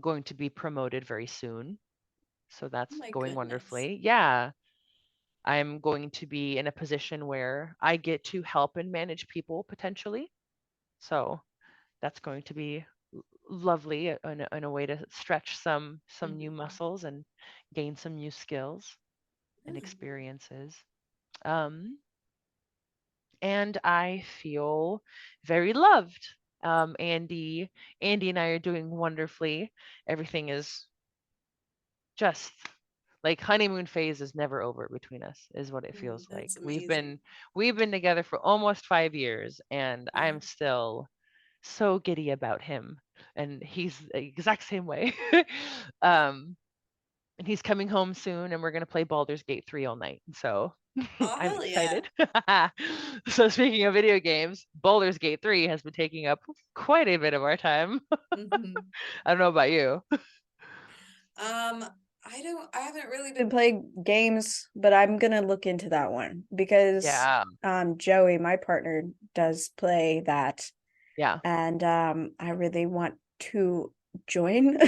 going to be promoted very soon. So Oh that's my going goodness. wonderfully. Yeah, I'm going to be in a position where I get to help and manage people potentially. So that's going to be lovely in a way to stretch some new Mhm. muscles and gain some new skills and Yeah. experiences. Um, and I feel very loved. Andy and I are doing wonderfully. Everything is just like honeymoon phase is never over between us is what it Mm, feels like. that's We've amazing. been we've been together for almost 5 years and Yeah. I'm still so giddy about him and he's the exact same way. um and he's coming home soon and we're going to play Baldur's Gate 3 all night. So Oh, I'm hell yeah. excited. So speaking of video games, Baldur's Gate 3 has been taking up quite a bit of our time. Mhm. I don't know about you. Um, I haven't really been playing games, but I'm gonna look into that one because Yeah. Joey, my partner, does play that, Yeah. and I really want to join.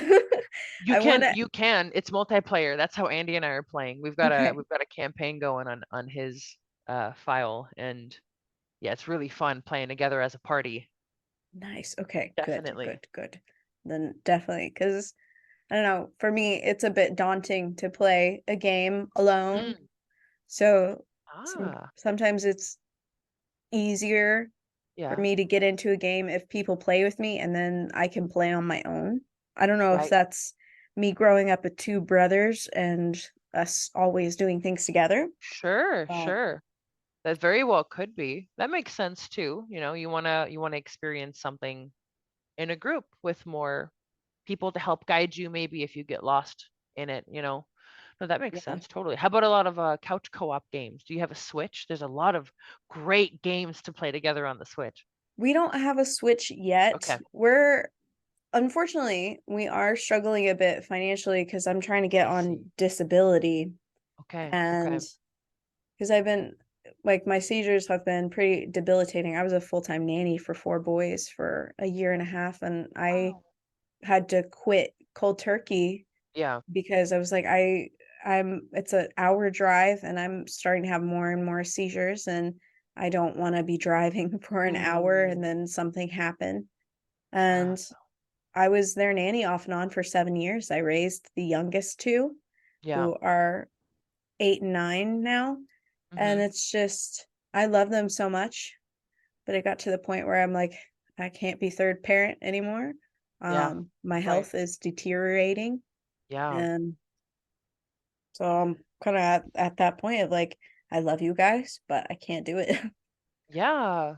You I want can to. you can. It's multiplayer. That's how Andy and I are playing. Okay, We've got a campaign going on his file and yeah, it's really fun playing together as a party. nice. Okay, good, Definitely. good, good. Then definitely, because I don't know, for me, it's a bit daunting to play a game alone. Mm. So Ah, sometimes it's easier for yeah, me to get into a game if people play with me and then I can play on my own. I don't know if right. that's me growing up with two brothers and us always doing things together. Sure, But sure. That very well could be. That makes sense too. You wanna experience something in a group with more people to help guide you maybe if you get lost in it. No, that makes yeah, sense totally. How about a lot of couch co-op games? Do you have a Switch? There's a lot of great games to play together on the Switch. we don't have a Switch yet. Okay. We're unfortunately we are struggling a bit financially because I'm trying to get I see. on disability Okay. Okay. and because I've been like my seizures have been pretty debilitating. I was a full-time nanny for four boys for a year and a half and I Wow. had to quit cold turkey Yeah. because I was like I'm it's an hour drive and I'm starting to have more and more seizures and I don't want to be driving for an hour and Ooh. then something happen. Ah, And I was their nanny off and on for 7 years. I raised the youngest two yeah. who are 8 and 9 now. And Mm-hmm. it's just I love them so much, but it got to the point where I'm like, I can't be third parent anymore. Yeah. My Right. health is deteriorating, Yeah. and so I'm kind of at that point of like, I love you guys, but I can't do it. Yeah.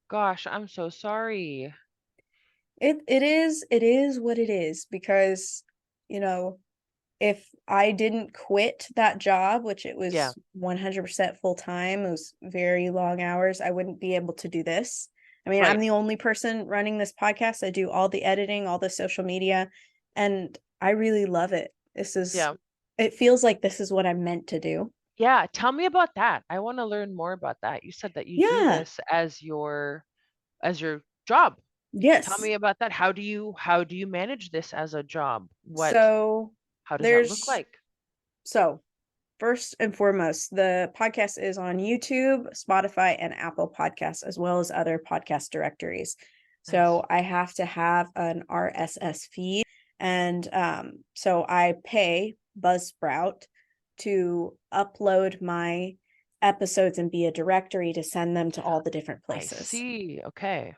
Gosh, I'm so sorry. It is what it is because, you know, if I didn't quit that job, which it was Yeah. 100% full time, it was very long hours, I wouldn't be able to do this. I mean, I'm Right. the only person running this podcast. I do all the editing, all the social media, and I really love it. Yeah. It feels like this is what I'm meant to do. Yeah. Tell me about that. I want to learn more about that. You said that you do Yeah. this as your job. Tell Yes. me about that. How do you manage this as a job? So How does that look there's like? so first and foremost, the podcast is on YouTube, Spotify, and Apple Podcasts, as well as other podcast directories. Nice. So I have to have an RSS feed. And so I pay Buzzsprout to upload my episodes and be a directory to send them to all the different I places. see. Okay.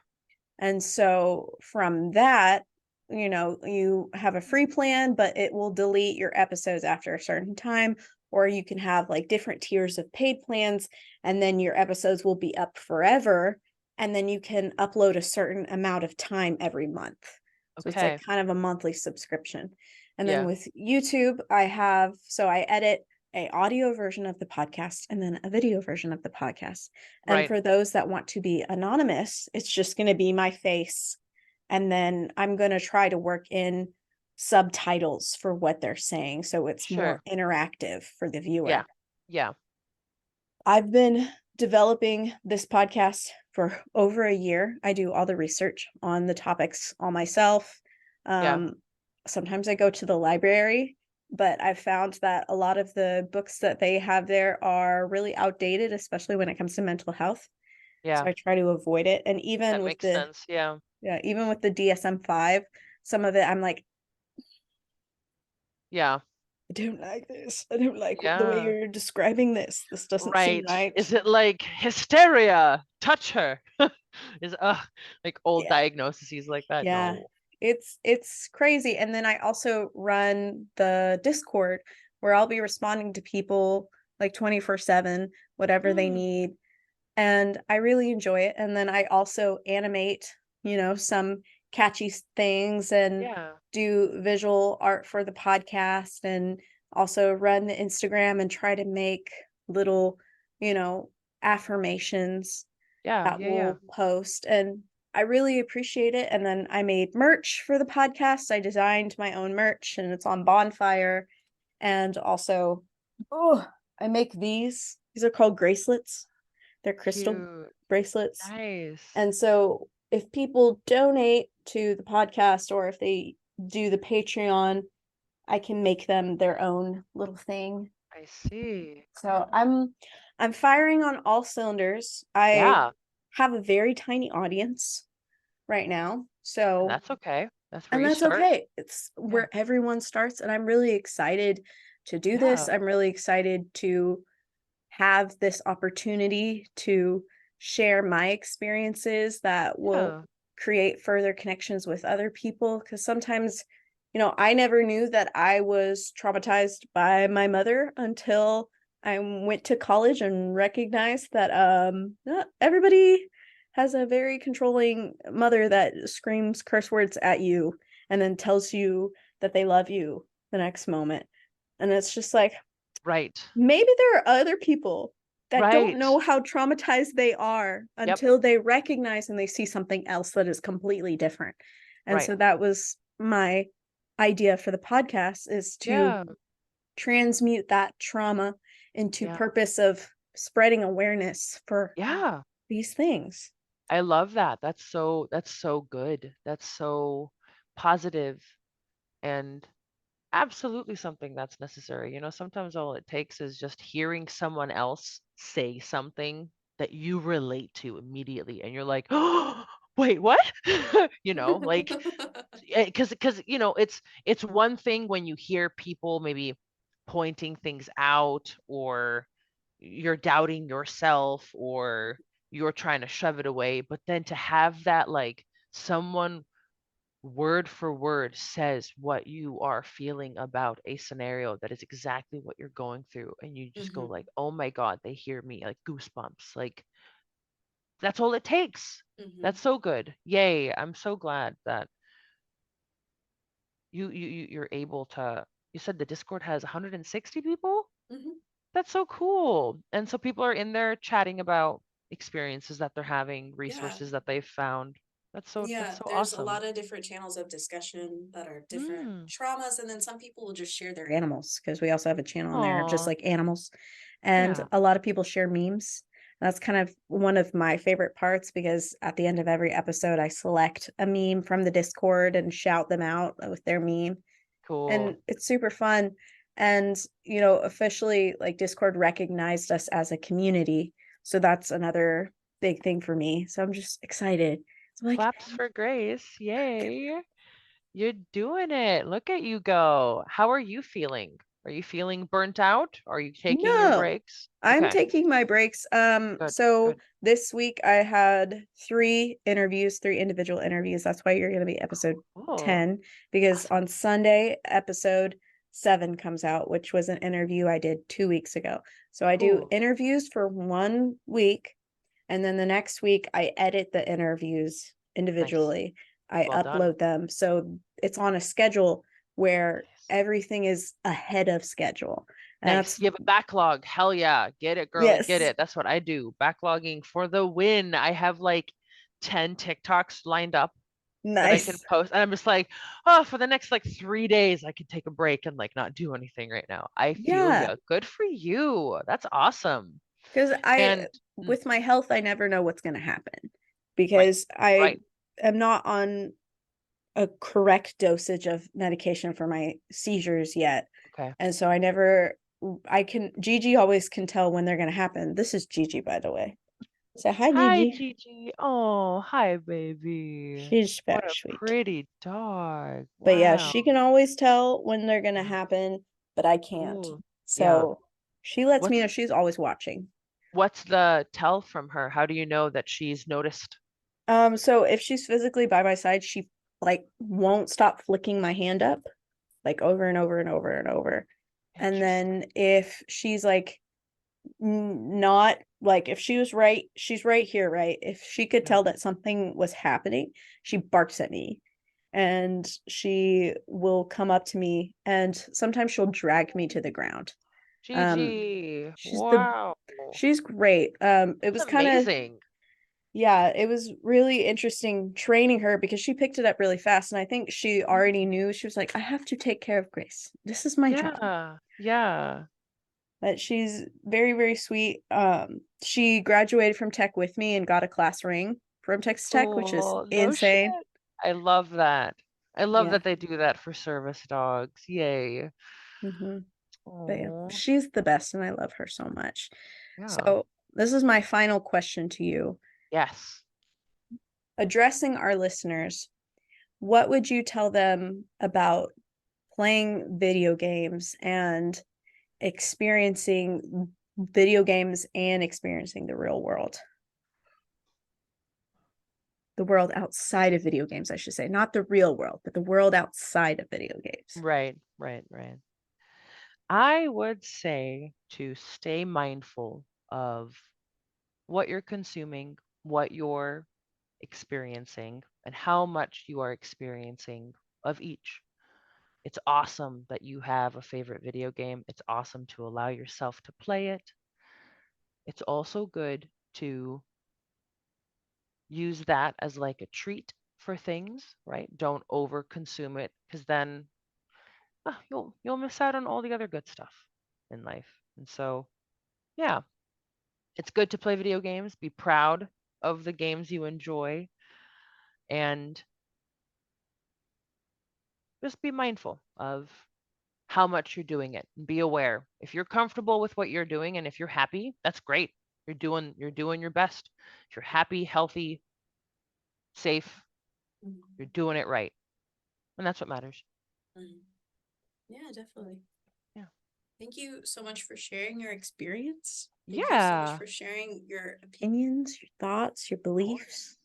And so from that, you have a free plan, but it will delete your episodes after a certain time, or you can have like different tiers of paid plans, and then your episodes will be up forever. And then you can upload a certain amount of time every month. So it's like Okay. kind of a monthly subscription. And then Yeah. with YouTube, I edit a audio version of the podcast and then a video version of the podcast. And Right. for those that want to be anonymous, it's just going to be my face. And then I'm going to try to work in subtitles for what they're saying, so it's more Sure. interactive for the viewer. Yeah. Yeah. I've been developing this podcast for over a year. I do all the research on the topics all myself. Yeah. Sometimes I go to the library, but I've found that a lot of the books that they have there are really outdated, especially when it comes to mental health. So Yeah. I try to avoid it. And That makes sense. Yeah. even with the DSM-5, some of it I'm like, Yeah. I don't like this. I don't like the way Yeah. you're describing this. This doesn't seem Right. right. Is it like hysteria? Touch her. Is like old Yeah. diagnoses like that? Yeah. No. It's crazy. And then I also run the Discord where I'll be responding to people like 24/7, whatever they Mm, need. And I really enjoy it. And then I also animate, some catchy things and yeah. do visual art for the podcast, and also run the Instagram and try to make little, you know, affirmations Yeah. that Yeah. Yeah. we'll post. And I really appreciate it. And then I made merch for the podcast. I designed my own merch and it's on Bonfire. And also, oh, I make these. These are called bracelets. They're crystal Cute. bracelets. Nice. And so if people donate to the podcast or if they do the Patreon, I can make them their own little thing. I see. So I'm firing on all cylinders. I Yeah. have a very tiny audience right now. And So, that's okay. That's where and you that's start. okay. It's Yeah. where everyone starts, and I'm really excited to do this. Yeah. I'm really excited to have this opportunity to share my experiences that will Yeah. create further connections with other people. Because sometimes, I never knew that I was traumatized by my mother until I went to college and recognized that not everybody has a very controlling mother that screams curse words at you and then tells you that they love you the next moment. And it's just like, Right. maybe there are other people that don't Right. know how traumatized they are Yep. until they recognize and they see something else that is completely different. And Right. so that was my idea for the podcast, is to Yeah. transmute that trauma into Yeah. purpose of spreading awareness for Yeah. these things. I love that. That's so good. That's so positive and absolutely something that's necessary. Sometimes all it takes is just hearing someone else say something that you relate to immediately and you're like, "Oh, wait, what?" Like because it's one thing when you hear people maybe pointing things out, or you're doubting yourself, or you're trying to shove it away, but then to have that, like, someone word for word says what you are feeling about a scenario that is exactly what you're going through, and you just go like, "Oh my god, they hear me," like goosebumps. Like, that's all it takes. That's so good. Yay. I'm so glad that you're able to you said the Discord has 160 people? Mhm. That's so cool. And so people are in there chatting about experiences that they're having, Yeah. resources that they've found. That's Yeah, so there's a awesome. lot of different channels of discussion that are different Mm. traumas, and then some people will just share their Animals, because we also have a channel in there just Aw. like animals, and Yeah. a lot of people share memes. That's kind of one of my favorite parts, because at the end of every episode I select a meme from the Discord and shout them out with their meme, Cool. and it's super fun. And you know, officially, like, Discord recognized us as a community, so that's another big thing for me, so I'm just excited. So like, Claps for Grace. Yay. You're doing it. Look at you go. How are you feeling? Are you feeling burnt out? Are you taking your no, breaks? I'm Okay. taking my breaks. Good. So Good. this week I had 3 individual interviews. That's why you're going to be episode Cool. 10, because Awesome. on Sunday, episode 7 comes out, which was an interview I did 2 weeks ago. So I do Cool. interviews for 1 week, and then the next week I edit the interviews individually. I Well done. upload them. So it's on a schedule where everything is ahead of schedule. And Nice. You have a backlog. Hell yeah. Get it, girly. Get Yes. it. That's what I do. Backlogging for the win. I have like 10 TikToks lined up that I can Nice. post. And I'm just like, oh, for the next like 3 days, I can take a break and like not do anything right now. I feel Yeah. ya. Good for you. That's awesome. Because And with my health, I never know what's going to happen, because I right. am not on a correct dosage of medication for my seizures yet. Okay. And so Gigi always can tell when they're going to happen. This is Gigi, by the way. So hi, Hi, Gigi. Gigi. Oh, hi, baby. She's very What a sweet. pretty dog. But yeah, Wow. she can always tell when they're going to happen, but I can't. Cool. So she lets me What's know she's always watching. what's the tell from her? How do you know that she's noticed? So if she's physically by my side, she like won't stop flicking my hand up, like over and over and over and over. And then if she's like not, like, if she was right, she's right here, right? If she could tell that something was happening, she barks at me, and she will come up to me, and sometimes she'll drag me to the ground. Gigi. She's Wow. she's great. It was kind of, amazing. yeah, it was really interesting training her, because she picked it up really fast, and I think she already knew. She was like, I have to take care of Grace. This is my job. Yeah. Yeah. But she's very, very sweet. She graduated from tech with me and got a class ring from Texas Tech, which is Cool. No shit. insane. I love that. I love Yeah. that they do that for service dogs. Yay. But yeah, Aw. she's the best, and I love her so much. Yeah. So this is my final question to you. Yes. Addressing our listeners, what would you tell them about playing video games and experiencing video games and experiencing the real world? The world outside of video games, I should say, not the real world, but the world outside of video games. Right. I would say to stay mindful of what you're consuming, what you're experiencing, and how much you are experiencing of each. It's awesome that you have a favorite video game. It's awesome to allow yourself to play it. It's also good to use that as like a treat for things, right? Don't over consume it, because then you'll miss out on all the other good stuff in life. And so, yeah, it's good to play video games, be proud of the games you enjoy, and just be mindful of how much you're doing it. Be aware. If you're comfortable with what you're doing and if you're happy, that's great. You're doing your best. If you're happy, healthy, safe, you're doing it right. And that's what matters. Yeah, definitely. Yeah. Thank you so much for sharing your experience. Thank you so Yeah. much for sharing your Opinions, your thoughts, your beliefs.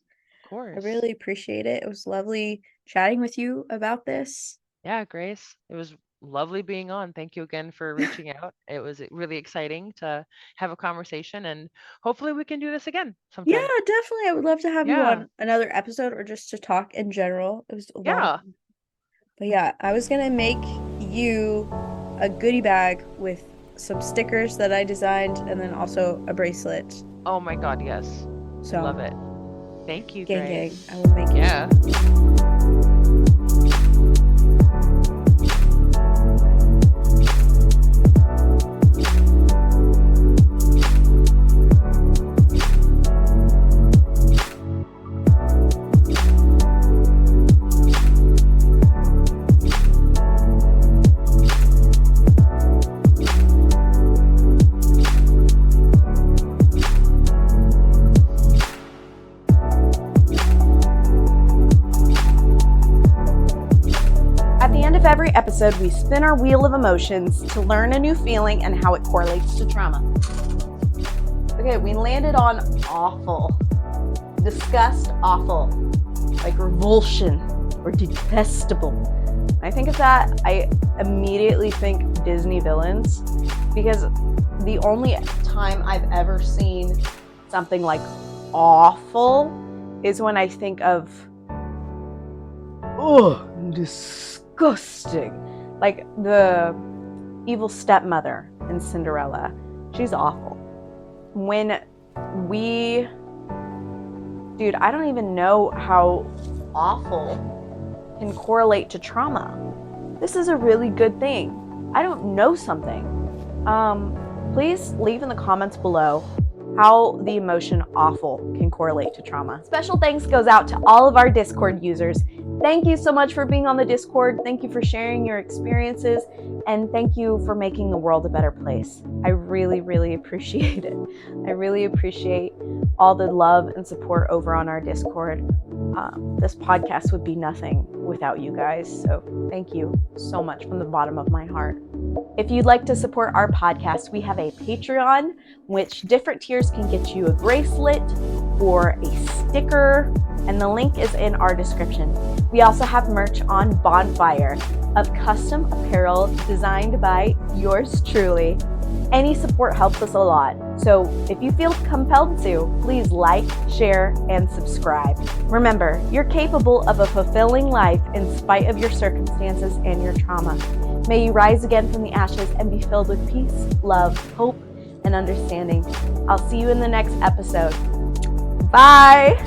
Of course. I really appreciate it. It was lovely chatting with you about this. Yeah, Grace. It was lovely being on. Thank you again for reaching out. It was really exciting to have a conversation, and hopefully we can do this again sometime. Yeah, definitely. I would love to have you Yeah. on another episode, or just to talk in general. It was a lot Yeah. of fun. But yeah, I was gonna make you a goodie bag with some stickers that I designed and then also a bracelet. Oh my God, yes. So Love it. Thank you, gang, Grace. I will make it. Yeah. Every episode, we spin our wheel of emotions to learn a new feeling and how it correlates to trauma. Okay, we landed on awful, disgust, awful, like revulsion or detestable. When I think of that, I immediately think Disney villains, because the only time I've ever seen something like awful is when I think of, disgusting. Like the evil stepmother in Cinderella. She's awful. Dude, I don't even know how awful can correlate to trauma. This is a really good thing. I don't know something. Please leave in the comments below how the emotion awful can correlate to trauma. Special thanks goes out to all of our Discord users. Thank you so much for being on the Discord. Thank you for sharing your experiences, and thank you for making the world a better place. I really, really appreciate it. I really appreciate all the love and support over on our Discord. This podcast would be nothing without you guys, so thank you so much from the bottom of my heart. If you'd like to support our podcast, we have a Patreon, which different tiers can get you a bracelet or a sticker, and the link is in our description. We also have merch on Bonfire of custom apparel designed by yours truly. Any support helps us a lot, so if you feel compelled to, please like, share, and subscribe. Remember, you're capable of a fulfilling life in spite of your circumstances and your trauma. May you rise again from the ashes and be filled with peace, love, hope, and understanding. I'll see you in the next episode. Bye!